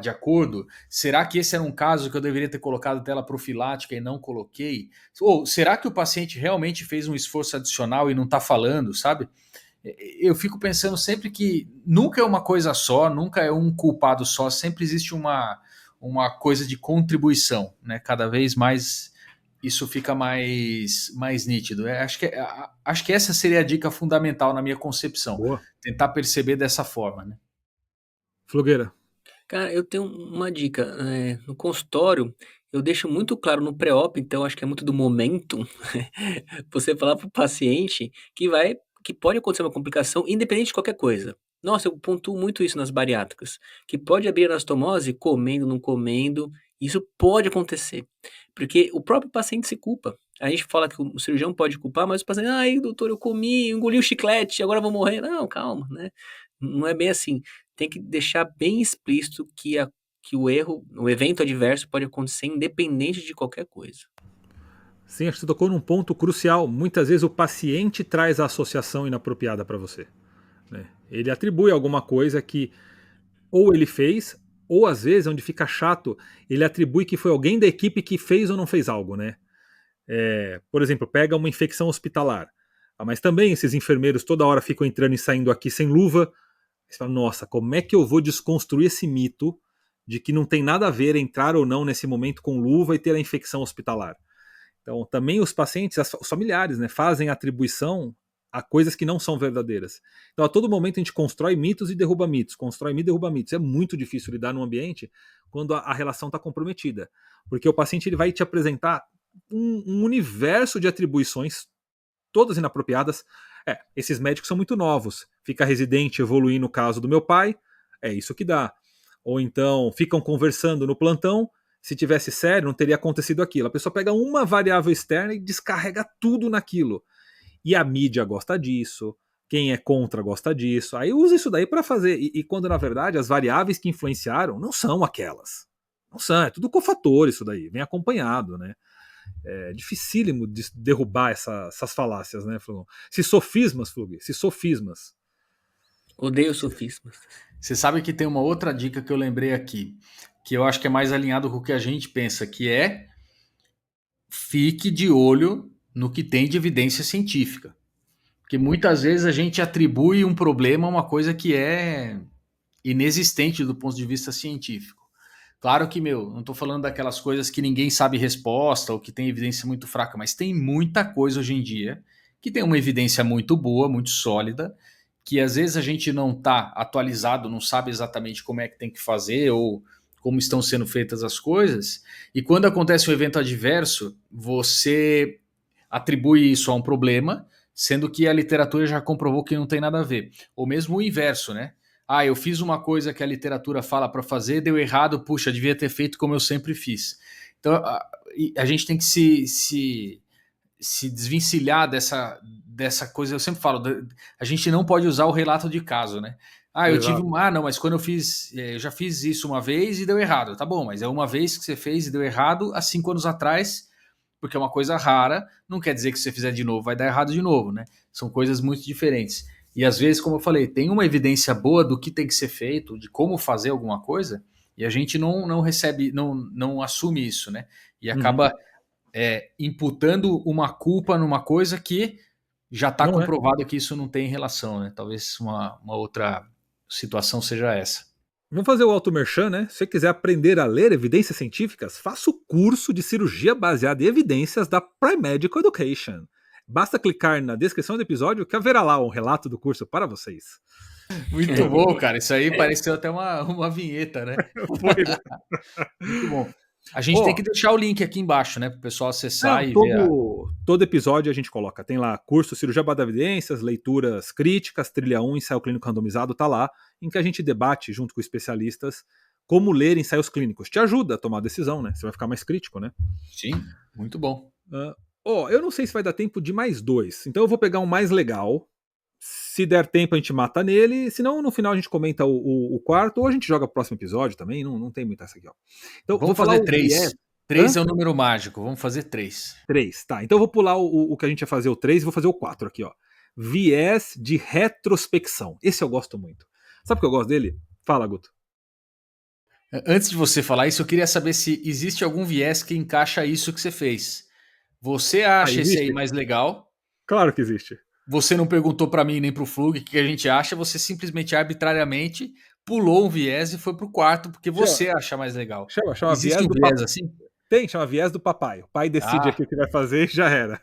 de acordo? Será que esse era um caso que eu deveria ter colocado tela profilática e não coloquei? Ou será que o paciente realmente fez um esforço adicional e não está falando, sabe? Eu fico pensando sempre que nunca é uma coisa só, nunca é um culpado só, sempre existe uma coisa de contribuição, né? Cada vez mais isso fica mais nítido. Acho que essa seria a dica fundamental na minha concepção, Boa. tentar perceber dessa forma, né? Flogueira. Cara, eu tenho uma dica. No consultório, eu deixo muito claro no pré-op, então acho que é muito do momento, você falar para o paciente que pode acontecer uma complicação independente de qualquer coisa. Nossa, eu pontuo muito isso nas bariátricas, que pode abrir anastomose comendo, não comendo, isso pode acontecer, porque o próprio paciente se culpa. A gente fala que o cirurgião pode culpar, mas o paciente, ai, doutor, eu comi, engoli o chiclete, agora eu vou morrer. Não, calma, né? Não é bem assim. Tem que deixar bem explícito que o evento adverso pode acontecer independente de qualquer coisa. Sim, acho que você tocou num ponto crucial. Muitas vezes o paciente traz a associação inapropriada para você, né? Ele atribui alguma coisa que ou ele fez, ou às vezes, onde fica chato, ele atribui que foi alguém da equipe que fez ou não fez algo, né? Por exemplo, pega uma infecção hospitalar. Mas também esses enfermeiros toda hora ficam entrando e saindo aqui sem luva. Você fala, nossa, como é que eu vou desconstruir esse mito de que não tem nada a ver entrar ou não nesse momento com luva e ter a infecção hospitalar? Então, também os pacientes, os familiares, né, fazem atribuição a coisas que não são verdadeiras. Então, a todo momento a gente constrói mitos e derruba mitos, constrói mitos e derruba mitos. É muito difícil lidar num ambiente quando a relação está comprometida, porque o paciente ele vai te apresentar um universo de atribuições, todas inapropriadas. Esses médicos são muito novos. Fica residente evoluir no caso do meu pai, é isso que dá. Ou então ficam conversando no plantão, se tivesse sério não teria acontecido aquilo. A pessoa pega uma variável externa e descarrega tudo naquilo. E a mídia gosta disso, quem é contra gosta disso. Aí usa isso daí para fazer. E quando na verdade as variáveis que influenciaram não são aquelas. Não são, é tudo cofator isso daí, vem acompanhado, né? É dificílimo de derrubar essas falácias, né, Flugão? Se sofismas, Flug, se sofismas. Odeio sofismas. Você sabe que tem uma outra dica que eu lembrei aqui, que eu acho que é mais alinhado com o que a gente pensa, que é fique de olho no que tem de evidência científica. Porque muitas vezes a gente atribui um problema a uma coisa que é inexistente do ponto de vista científico. Claro que, não estou falando daquelas coisas que ninguém sabe resposta ou que tem evidência muito fraca, mas tem muita coisa hoje em dia que tem uma evidência muito boa, muito sólida, que às vezes a gente não está atualizado, não sabe exatamente como é que tem que fazer ou como estão sendo feitas as coisas, e quando acontece um evento adverso, você atribui isso a um problema, sendo que a literatura já comprovou que não tem nada a ver. Ou mesmo o inverso, né? Eu fiz uma coisa que a literatura fala para fazer, deu errado, puxa, devia ter feito como eu sempre fiz. Então, a gente tem que se desvencilhar dessa coisa. Eu sempre falo, a gente não pode usar o relato de caso, né? Eu tive não, mas quando eu já fiz isso uma vez e deu errado. Tá bom, mas é uma vez que você fez e deu errado há 5 anos atrás, porque é uma coisa rara, não quer dizer que se você fizer de novo vai dar errado de novo, né? São coisas muito diferentes. E às vezes, como eu falei, tem uma evidência boa do que tem que ser feito, de como fazer alguma coisa, e a gente não recebe, não assume isso, né? E acaba imputando uma culpa numa coisa que já está comprovado que isso não tem relação, né? Talvez uma outra situação seja essa. Vamos fazer o auto-merchan, né? Se você quiser aprender a ler evidências científicas, faça o curso de cirurgia baseada em evidências da Primedical Education. Basta clicar na descrição do episódio que haverá lá um relato do curso para vocês. Muito bom, cara. Isso aí pareceu até uma vinheta, né? Foi, né? Muito bom. A gente tem que deixar o link aqui embaixo, né? Para o pessoal acessar e ver. Todo episódio a gente coloca. Tem lá curso Cirurgia Baseada em Evidências, leituras críticas, trilha 1, ensaio clínico randomizado, tá lá, em que a gente debate junto com especialistas como ler ensaios clínicos. Te ajuda a tomar a decisão, né? Você vai ficar mais crítico, né? Sim, muito bom. Eu não sei se vai dar tempo de mais 2, então eu vou pegar um mais legal. Se der tempo a gente mata nele, senão no final a gente comenta o quarto, ou a gente joga pro próximo episódio também, não tem muito essa aqui, ó. Então, vamos fazer 3. 3 é o número mágico, vamos fazer 3. 3, tá. Então eu vou pular o que a gente ia fazer o 3 e vou fazer o 4 aqui, ó. Viés de retrospecção. Esse eu gosto muito. Sabe o que eu gosto dele? Fala, Guto. Antes de você falar isso, eu queria saber se existe algum viés que encaixa isso que você fez. Você acha esse aí mais legal? Claro que existe. Você não perguntou para mim nem para o Flug o que a gente acha, você simplesmente arbitrariamente pulou um viés e foi pro quarto porque você acha mais legal. Chama existe viés um viés assim? Tem, chama viés do papai. O pai decide aqui o que vai fazer e já era.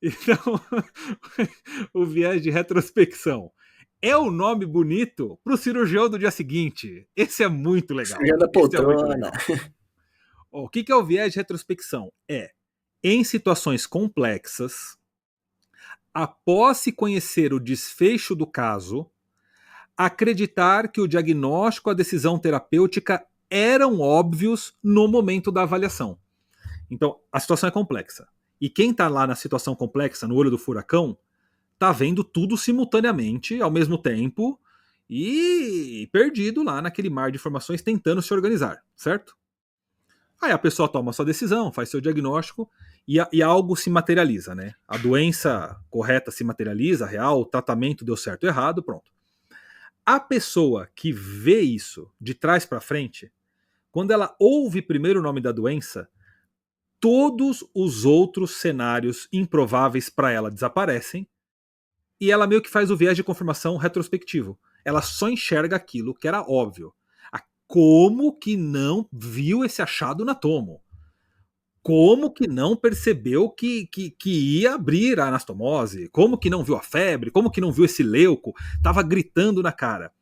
Então, o viés de retrospecção é o nome bonito pro cirurgião do dia seguinte. Esse é muito legal. Cirurgião da poltrona. O que é o viés de retrospecção? Em situações complexas, após se conhecer o desfecho do caso, acreditar que o diagnóstico ou a decisão terapêutica eram óbvios no momento da avaliação. Então, a situação é complexa. E quem está lá na situação complexa, no olho do furacão, está vendo tudo simultaneamente, ao mesmo tempo, e perdido lá naquele mar de informações, tentando se organizar, certo? Aí a pessoa toma a sua decisão, faz seu diagnóstico e algo se materializa, né? A doença correta se materializa, real, o tratamento deu certo ou errado, pronto. A pessoa que vê isso de trás para frente Quando ela ouve primeiro o nome da doença, todos os outros cenários improváveis para ela desaparecem e ela meio que faz o viés de confirmação retrospectivo. Ela só enxerga aquilo que era óbvio. Como que não viu esse achado na tomo? Como que não percebeu que ia abrir a anastomose? Como que não viu a febre? Como que não viu esse leuco? Tava gritando na cara.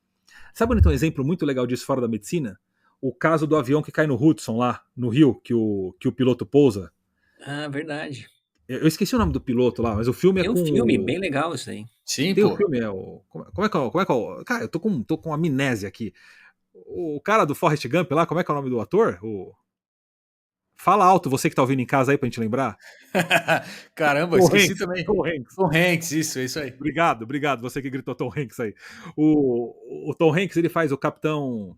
Sabe onde tem um exemplo muito legal disso fora da medicina? O caso do avião que cai no Hudson lá, no Rio, que o piloto pousa. Ah, verdade. Eu esqueci o nome do piloto lá, mas o filme é Tem um com filme bem legal isso aí. Sim, Tem o pô. filme, é o. Como é que é o. Cara, eu tô com amnésia aqui. O cara do Forrest Gump lá, como é que é o nome do ator? Fala alto, você que tá ouvindo em casa aí pra gente lembrar. Caramba, Tom esqueci Hanks, também. Tom Hanks. Tom Hanks, isso, é isso aí. Obrigado, você que gritou Tom Hanks aí. O Tom Hanks, ele faz o capitão.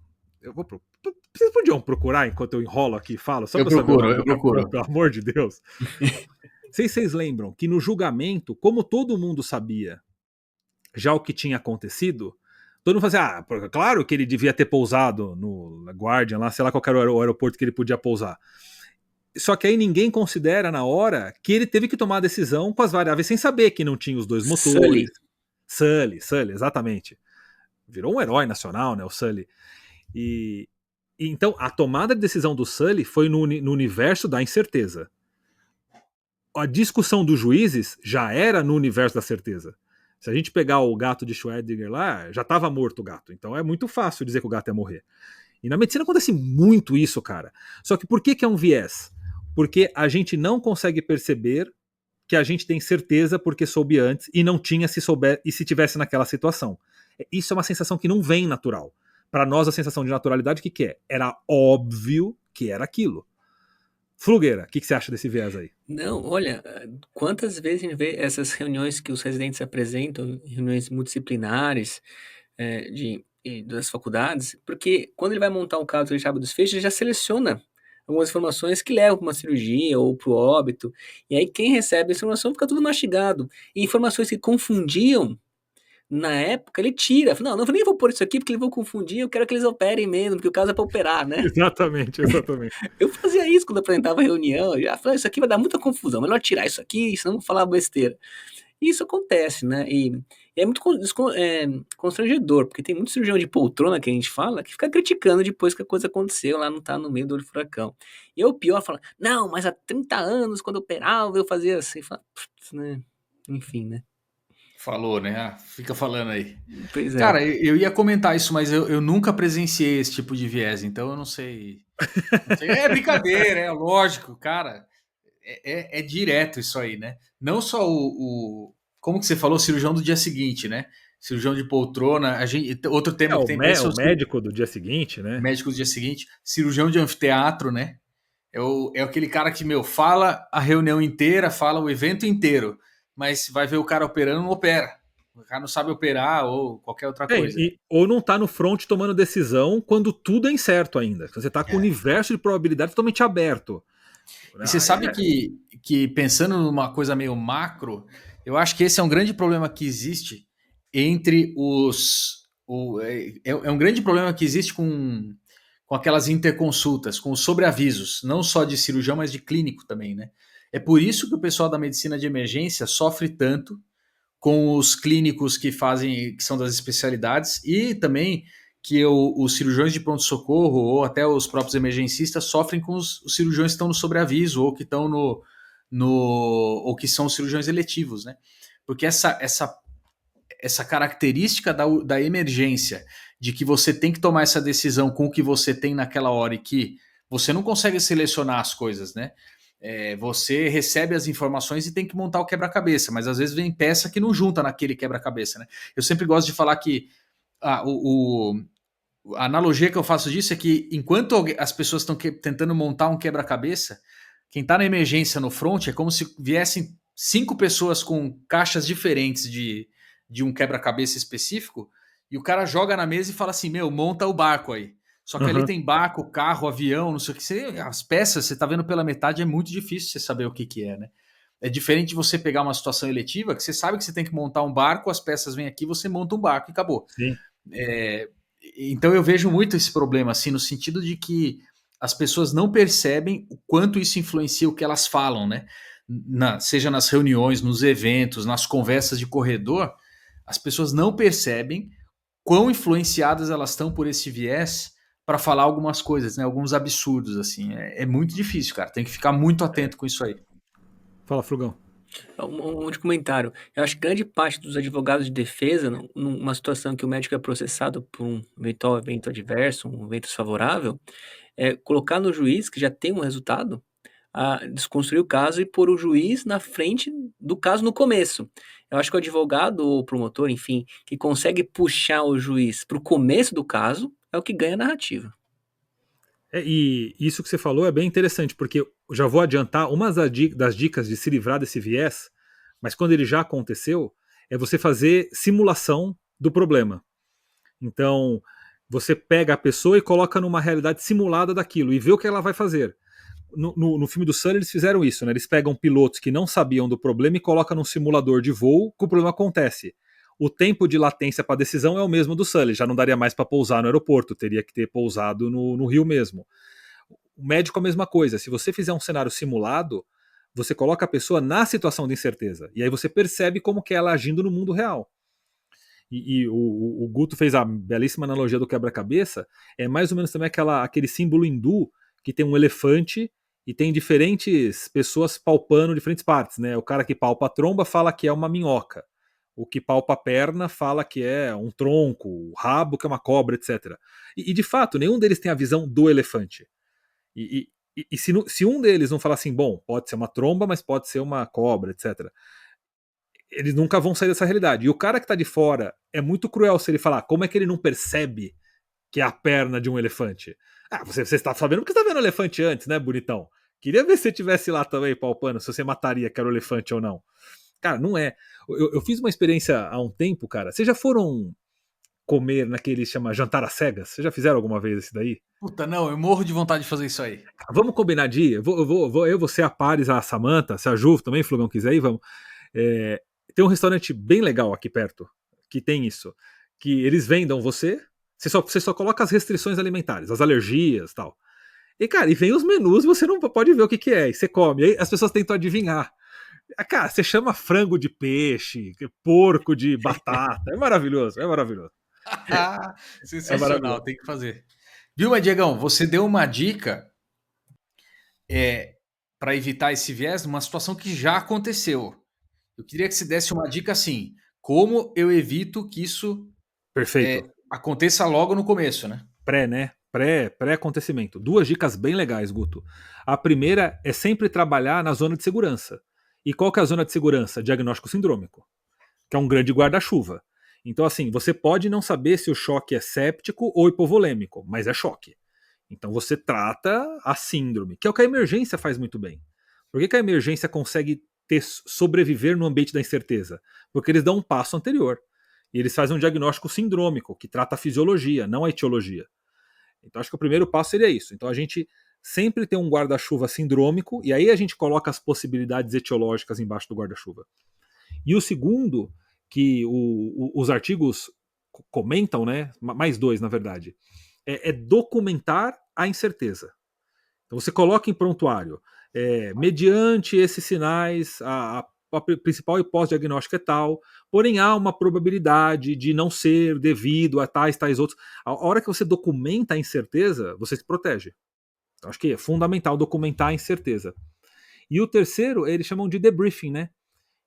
Vocês podiam procurar enquanto eu enrolo aqui e falo, só Eu pra eu saber o procuro, nome eu do capitão, procuro. pelo amor de Deus. Vocês lembram que no julgamento, como todo mundo sabia já o que tinha acontecido, todo mundo fazia, claro que ele devia ter pousado no Guardian, lá, sei lá qual era o aeroporto que ele podia pousar. Só que aí ninguém considera na hora que ele teve que tomar a decisão com as variáveis sem saber que não tinha os dois motores. Sully, exatamente. Virou um herói nacional, né, o Sully. E então a tomada de decisão do Sully foi no universo da incerteza. A discussão dos juízes já era no universo da certeza. Se a gente pegar o gato de Schrödinger lá, já estava morto o gato. Então é muito fácil dizer que o gato ia morrer. E na medicina acontece muito isso, cara. Só que por que é um viés? Porque a gente não consegue perceber que a gente tem certeza porque soube antes e não tinha se souber e se tivesse naquela situação. Isso é uma sensação que não vem natural. Para nós, a sensação de naturalidade, o que é? Era óbvio que era aquilo. Flugueira, o que você acha desse viés aí? Não, olha, quantas vezes a gente vê essas reuniões que os residentes apresentam, reuniões multidisciplinares, das faculdades, porque quando ele vai montar um caso, ele sabe dos fechos, ele já seleciona algumas informações que levam para uma cirurgia ou para o óbito, e aí quem recebe a informação fica tudo mastigado. E informações que confundiam, na época, ele tira. Fala, não, nem vou pôr isso aqui porque eles vão confundir, eu quero que eles operem mesmo, porque o caso é para operar, né? Exatamente. Eu fazia isso quando apresentava reunião, eu já falei, isso aqui vai dar muita confusão, melhor tirar isso aqui, senão eu vou falar besteira. E isso acontece, né? E é muito constrangedor, porque tem muito cirurgião de poltrona que a gente fala, que fica criticando depois que a coisa aconteceu, lá não tá no meio do olho do furacão. E é o pior, fala, não, mas há 30 anos, quando eu operava, eu fazia assim. Fala, né? Enfim, né? Falou, né? Fica falando aí. Pois é. Cara, eu ia comentar isso, mas eu nunca presenciei esse tipo de viés, então eu não sei. É brincadeira, é lógico, cara. É direto isso aí, né? Não só como que você falou, cirurgião do dia seguinte, né? Cirurgião de poltrona. Outro tema que tem para isso é O médico do dia seguinte, né? médico do dia seguinte. Cirurgião de anfiteatro, né? É aquele cara que, fala a reunião inteira, fala o evento inteiro, mas vai ver o cara operando, não opera. O cara não sabe operar ou qualquer outra coisa. Ou não tá no front tomando decisão quando tudo é incerto ainda. Você tá com o universo de probabilidade totalmente aberto. E você sabe que pensando numa coisa meio macro, eu acho que esse é um grande problema que existe entre é um grande problema que existe com aquelas interconsultas, com os sobreavisos, não só de cirurgião, mas de clínico também, né? É por isso que o pessoal da medicina de emergência sofre tanto com os clínicos que são das especialidades e também que os cirurgiões de pronto-socorro ou até os próprios emergencistas sofrem com os cirurgiões que estão no sobreaviso ou que estão ou que são cirurgiões eletivos, né? Porque essa característica da emergência, de que você tem que tomar essa decisão com o que você tem naquela hora e que você não consegue selecionar as coisas, né? Você recebe as informações e tem que montar o quebra-cabeça, mas às vezes vem peça que não junta naquele quebra-cabeça, né? Eu sempre gosto de falar que a analogia que eu faço disso é que enquanto as pessoas estão tentando montar um quebra-cabeça, quem está na emergência no front é como se viessem 5 pessoas com caixas diferentes de um quebra-cabeça específico e o cara joga na mesa e fala assim, monta o barco aí. Só que ali tem barco, carro, avião, não sei o que. As peças, você tá vendo pela metade, é muito difícil você saber o que é, né? É diferente de você pegar uma situação eletiva, que você sabe que você tem que montar um barco, as peças vêm aqui, você monta um barco e acabou. Sim. Então eu vejo muito esse problema, assim, no sentido de que as pessoas não percebem o quanto isso influencia o que elas falam, né? Seja nas reuniões, nos eventos, nas conversas de corredor, as pessoas não percebem quão influenciadas elas estão por esse viés para falar algumas coisas, né? Alguns absurdos, assim. É muito difícil, cara. Tem que ficar muito atento com isso aí. Fala, Flugão. Um último comentário. Eu acho que grande parte dos advogados de defesa, numa situação que o médico é processado por um eventual evento adverso, um evento desfavorável, é colocar no juiz, que já tem um resultado, a desconstruir o caso e pôr o juiz na frente do caso no começo. Eu acho que o advogado ou o promotor, enfim, que consegue puxar o juiz para o começo do caso, é o que ganha a narrativa. E isso que você falou é bem interessante, porque eu já vou adiantar uma das dicas de se livrar desse viés, mas quando ele já aconteceu, é você fazer simulação do problema. Então, você pega a pessoa e coloca numa realidade simulada daquilo e vê o que ela vai fazer. No filme do Sully eles fizeram isso, né? Eles pegam pilotos que não sabiam do problema e colocam num simulador de voo que o problema acontece. O tempo de latência para decisão é o mesmo do Sully, já não daria mais para pousar no aeroporto, teria que ter pousado no Rio mesmo. O médico a mesma coisa, se você fizer um cenário simulado, você coloca a pessoa na situação de incerteza, e aí você percebe como que é ela agindo no mundo real. E o Guto fez a belíssima analogia do quebra-cabeça, é mais ou menos também aquele símbolo hindu que tem um elefante e tem diferentes pessoas palpando diferentes partes, né? O cara que palpa a tromba fala que é uma minhoca. O que palpa a perna fala que é um tronco, o rabo que é uma cobra, etc. E de fato, nenhum deles tem a visão do elefante. E se um deles não falar assim, bom, pode ser uma tromba, mas pode ser uma cobra, etc. Eles nunca vão sair dessa realidade. E o cara que tá de fora é muito cruel se ele falar como é que ele não percebe que é a perna de um elefante. Ah, você está sabendo porque você tá vendo o elefante antes, né, bonitão? Queria ver se você tivesse lá também palpando, se você mataria que era o elefante ou não. Cara, não é. Eu fiz uma experiência há um tempo, cara. Vocês já foram comer naquele chama jantar às cegas? Vocês já fizeram alguma vez esse daí? Puta, não, eu morro de vontade de fazer isso aí. Vamos combinar de ir? Você, a Paris, a Samantha, se a Ju também, Flugão, quiser ir, vamos. Tem um restaurante bem legal aqui perto, que tem isso. Que eles vendam você só coloca as restrições alimentares, as alergias e tal. E, cara, e vem os menus, você não pode ver o que é, e você come. Aí as pessoas tentam adivinhar. Cara, você chama frango de peixe, porco de batata. É maravilhoso, é maravilhoso. Sensacional, tem que fazer. Viu, Diegão? Você deu uma dica para evitar esse viés numa situação que já aconteceu. Eu queria que você desse uma dica assim: como eu evito que isso aconteça logo no começo, né? Né? Pré-acontecimento. Duas dicas bem legais, Guto. A primeira é sempre trabalhar na zona de segurança. E qual que é a zona de segurança? Diagnóstico sindrômico, que é um grande guarda-chuva. Então, assim, você pode não saber se o choque é séptico ou hipovolêmico, mas é choque. Então você trata a síndrome, que é o que a emergência faz muito bem. Por que a emergência consegue sobreviver no ambiente da incerteza? Porque eles dão um passo anterior. E eles fazem um diagnóstico sindrômico, que trata a fisiologia, não a etiologia. Então acho que o primeiro passo seria isso. Então a gente sempre tem um guarda-chuva sindrômico, e aí a gente coloca as possibilidades etiológicas embaixo do guarda-chuva. E o segundo, que os artigos comentam, né? Mais dois, na verdade, é documentar a incerteza. Então você coloca em prontuário, mediante esses sinais, a principal hipótese diagnóstica é tal, porém há uma probabilidade de não ser devido a tais outros. A hora que você documenta a incerteza, você se protege. Então, acho que é fundamental documentar a incerteza. E o terceiro, eles chamam de debriefing, né?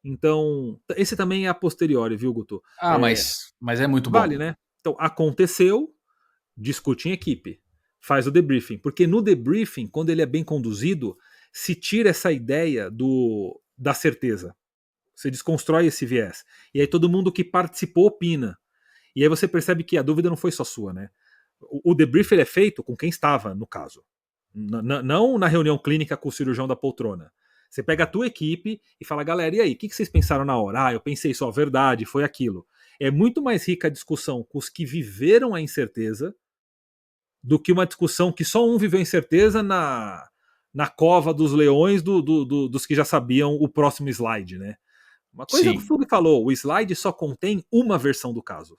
Então, esse também é a posteriori, viu, Guto? Mas é muito bom. Vale, né? Então, aconteceu, discute em equipe, faz o debriefing. Porque no debriefing, quando ele é bem conduzido, se tira essa ideia da certeza. Você desconstrói esse viés. E aí todo mundo que participou opina. E aí você percebe que a dúvida não foi só sua, né? O debriefing é feito com quem estava no caso. Não na reunião clínica com o cirurgião da poltrona. Você pega a tua equipe e fala, galera, e aí, o que vocês pensaram na hora? Ah, eu pensei só, verdade, foi aquilo. É muito mais rica a discussão com os que viveram a incerteza do que uma discussão que só um viveu a incerteza na cova dos leões dos que já sabiam o próximo slide, né? Uma coisa que o Flug falou, o slide só contém uma versão do caso.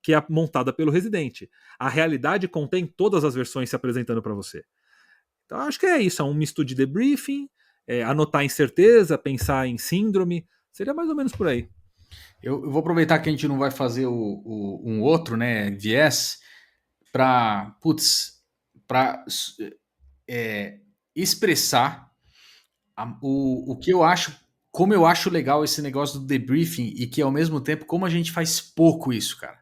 que é montada pelo residente. A realidade contém todas as versões se apresentando para você. Então acho que é isso, é um misto de debriefing, anotar incerteza, pensar em síndrome, seria mais ou menos por aí. Eu vou aproveitar que a gente não vai fazer um outro, né, viés, para expressar o que eu acho, como eu acho legal esse negócio do debriefing e que ao mesmo tempo como a gente faz pouco isso, cara.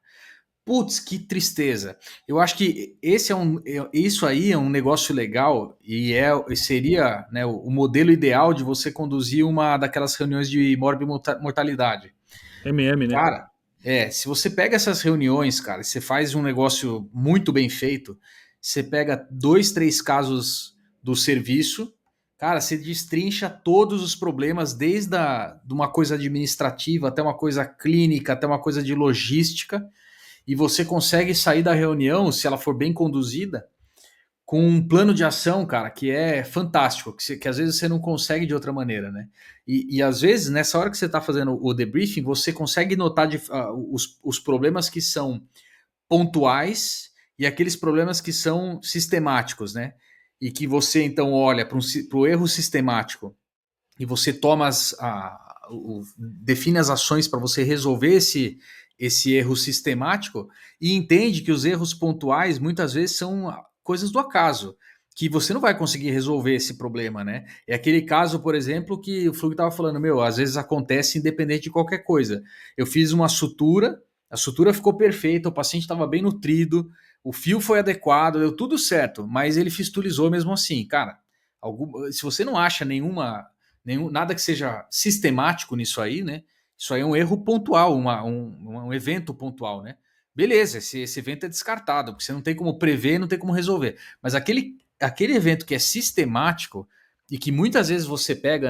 Putz, que tristeza. Eu acho que isso aí é um negócio legal e seria, né, o modelo ideal de você conduzir uma daquelas reuniões de mortalidade. MM, né? Cara, se você pega essas reuniões, cara, e você faz um negócio muito bem feito, você pega 2, 3 casos do serviço, cara, você destrincha todos os problemas, de uma coisa administrativa até uma coisa clínica, até uma coisa de logística, e você consegue sair da reunião, se ela for bem conduzida, com um plano de ação, cara, que é fantástico, que às vezes você não consegue de outra maneira, né? E às vezes, nessa hora que você está fazendo o debriefing, você consegue notar os problemas que são pontuais e aqueles problemas que são sistemáticos, né? E que você, então, olha para o erro sistemático e você toma define as ações para você resolver esse erro sistemático e entende que os erros pontuais muitas vezes são coisas do acaso, que você não vai conseguir resolver esse problema, né? É aquele caso, por exemplo, que o Flug estava falando, às vezes acontece independente de qualquer coisa. Eu fiz uma sutura, a sutura ficou perfeita, o paciente estava bem nutrido, o fio foi adequado, deu tudo certo, mas ele fistulizou mesmo assim. Cara, se você não acha nada que seja sistemático nisso aí, né? Isso aí é um erro pontual, um evento pontual, né? Beleza, esse evento é descartado, porque você não tem como prever, não tem como resolver. Mas aquele evento que é sistemático e que muitas vezes você pega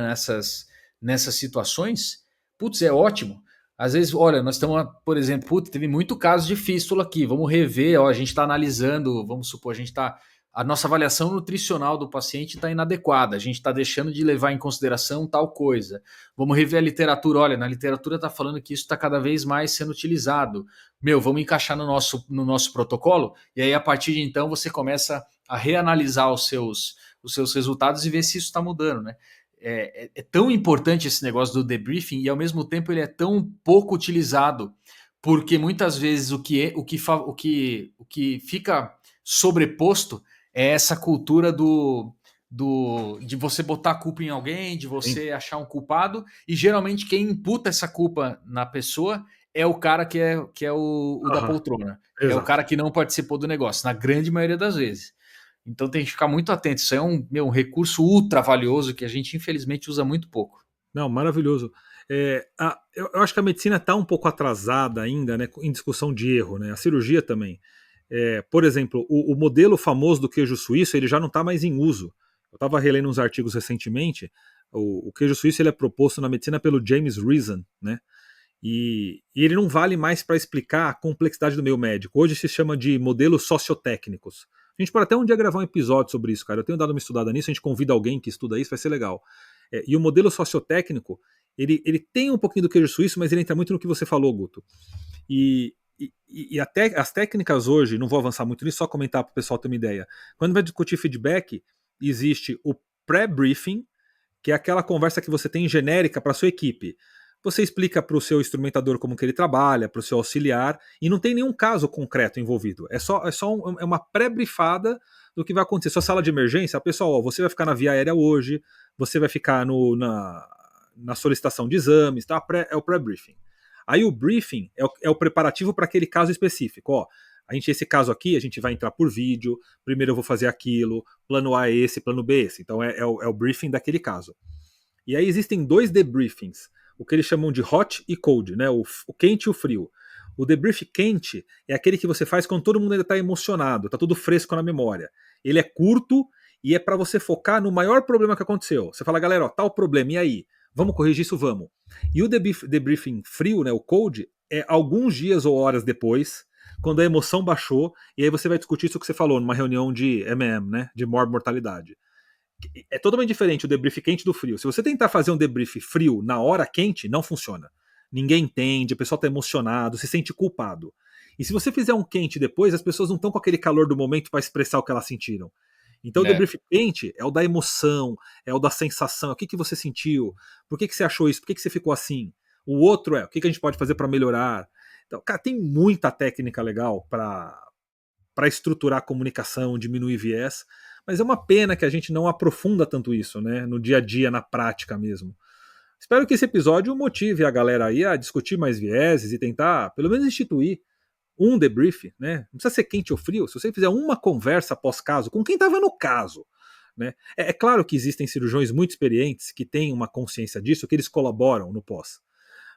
nessas situações, putz, é ótimo. Às vezes, olha, nós estamos, por exemplo, putz, teve muito caso de fístula aqui, vamos rever, a gente está analisando, vamos supor, a nossa avaliação nutricional do paciente está inadequada, a gente está deixando de levar em consideração tal coisa. Vamos rever a literatura. Olha, na literatura está falando que isso está cada vez mais sendo utilizado. Vamos encaixar no nosso protocolo? E aí, a partir de então, você começa a reanalisar os seus resultados e ver se isso está mudando, né? É tão importante esse negócio do debriefing e, ao mesmo tempo, ele é tão pouco utilizado, porque muitas vezes o que fica sobreposto é essa cultura de você botar a culpa em alguém, de você achar um culpado, e geralmente quem imputa essa culpa na pessoa é o cara que é o da poltrona. Exato. É o cara que não participou do negócio, na grande maioria das vezes. Então tem que ficar muito atento. Isso é um recurso ultra valioso que a gente, infelizmente, usa muito pouco. Não, maravilhoso. Eu acho que a medicina está um pouco atrasada ainda, né, em discussão de erro, né? A cirurgia também. Por exemplo, o modelo famoso do queijo suíço ele já não está mais em uso. Eu estava relendo uns artigos recentemente. O queijo suíço ele é proposto na medicina pelo James Reason, né? E ele não vale mais para explicar a complexidade do meio médico. Hoje se chama de modelos sociotécnicos. A gente pode até um dia gravar um episódio sobre isso, cara. Eu tenho dado uma estudada nisso, a gente convida alguém que estuda isso, vai ser legal. E o modelo sociotécnico, ele tem um pouquinho do queijo suíço, mas ele entra muito no que você falou, Guto. E até as técnicas hoje, não vou avançar muito nisso, só comentar para o pessoal ter uma ideia. Quando vai discutir feedback, existe o pré-briefing, que é aquela conversa que você tem genérica para a sua equipe. Você explica para o seu instrumentador como que ele trabalha, para o seu auxiliar, e não tem nenhum caso concreto envolvido. É uma pré-brifada do que vai acontecer. Sua sala de emergência, pessoal, você vai ficar na via aérea hoje, você vai ficar na solicitação de exames, tá? É o pré-briefing. Aí o briefing é o preparativo para aquele caso específico. Ó, esse caso aqui, a gente vai entrar por vídeo, primeiro eu vou fazer aquilo, plano A é esse, plano B é esse. Então é o briefing daquele caso. E aí existem 2 debriefings, o que eles chamam de hot e cold, né? O quente e o frio. O debrief quente é aquele que você faz quando todo mundo ainda está emocionado, está tudo fresco na memória. Ele é curto e é para você focar no maior problema que aconteceu. Você fala, galera, ó, tá o problema, e aí? Vamos corrigir isso, vamos. E o debriefing frio, né, o cold, é alguns dias ou horas depois, quando a emoção baixou, e aí você vai discutir isso que você falou numa reunião de MM, né, de mortalidade. É totalmente diferente o debrief quente do frio. Se você tentar fazer um debrief frio na hora quente, não funciona. Ninguém entende, o pessoal está emocionado, se sente culpado. E se você fizer um quente depois, as pessoas não estão com aquele calor do momento para expressar o que elas sentiram. Então o debrief quente é o da emoção, é o da sensação, o que, que você sentiu, por que, que você achou isso, por que, que você ficou assim. O outro é o que, que a gente pode fazer para melhorar. Então, cara, tem muita técnica legal para estruturar a comunicação, diminuir viés, mas é uma pena que a gente não aprofunda tanto isso, né, no dia a dia, na prática mesmo. Espero que esse episódio motive a galera aí a discutir mais vieses e tentar, pelo menos, instituir um debrief, né? Não precisa ser quente ou frio. Se você fizer uma conversa pós-caso com quem estava no caso, né? É claro que existem cirurgiões muito experientes que têm uma consciência disso, que eles colaboram no pós.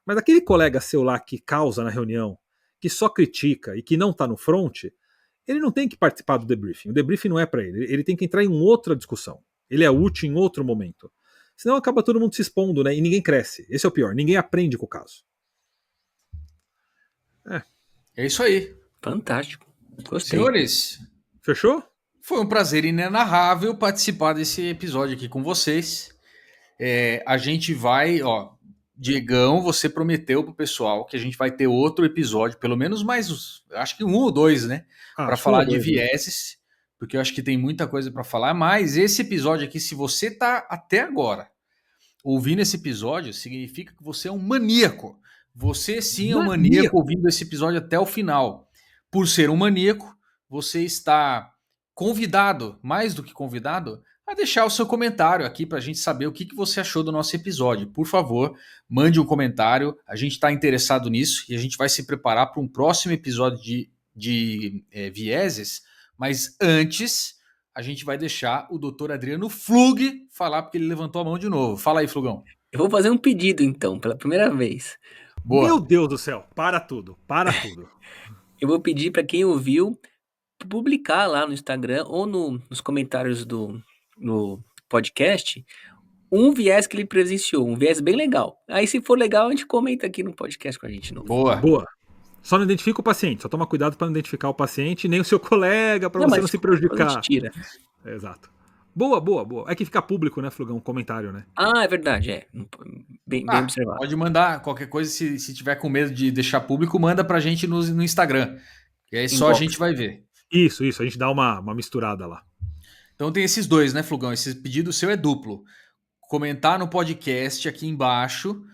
Mas aquele colega seu lá que causa na reunião, que só critica e que não está no front, ele não tem que participar do debriefing. O debriefing não é para ele. Ele tem que entrar em outra discussão. Ele é útil em outro momento. Senão acaba todo mundo se expondo, né? E ninguém cresce. Esse é o pior. Ninguém aprende com o caso. É isso aí. Fantástico. Gostei. Senhores, fechou? Foi um prazer inenarrável participar desse episódio aqui com vocês. A gente vai, Diegão, você prometeu pro pessoal que a gente vai ter outro episódio, pelo menos mais, acho que 1 ou 2, né? Para falar de vieses, porque eu acho que tem muita coisa para falar. Mas esse episódio aqui, se você tá até agora ouvindo esse episódio, significa que você é um maníaco. Você sim é um maníaco ouvindo esse episódio até o final. Por ser um maníaco, você está convidado, mais do que convidado, a deixar o seu comentário aqui para a gente saber o que você achou do nosso episódio. Por favor, mande um comentário. A gente está interessado nisso e a gente vai se preparar para um próximo episódio de vieses. Mas antes, a gente vai deixar o Dr. Adriano Flug falar, porque ele levantou a mão de novo. Fala aí, Flugão. Eu vou fazer um pedido, então, pela primeira vez. Boa. Meu Deus do céu, para tudo. Eu vou pedir para quem ouviu publicar lá no Instagram ou nos comentários no podcast um viés que ele presenciou, um viés bem legal. Aí, se for legal, a gente comenta aqui no podcast com a gente. Boa. Só não identifica o paciente, só toma cuidado para não identificar o paciente nem o seu colega, para você não se prejudicar. A gente tira. Exato. Boa. É que fica público, né, Flugão? Um comentário, né? Ah, é verdade, Bem observado. Pode mandar qualquer coisa, se tiver com medo de deixar público, manda pra gente no Instagram. E aí só a gente vai ver. Isso, a gente dá uma misturada lá. Então tem esses dois, né, Flugão? Esse pedido seu é duplo. Comentar no podcast aqui embaixo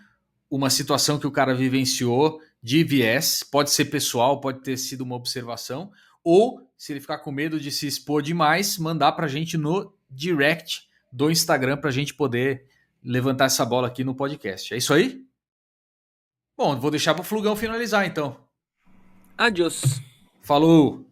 uma situação que o cara vivenciou de viés, pode ser pessoal, pode ter sido uma observação, ou se ele ficar com medo de se expor demais, mandar pra gente no direct do Instagram pra gente poder levantar essa bola aqui no podcast. É isso aí? Bom, vou deixar pro Flugão finalizar então. Adiós. Falou!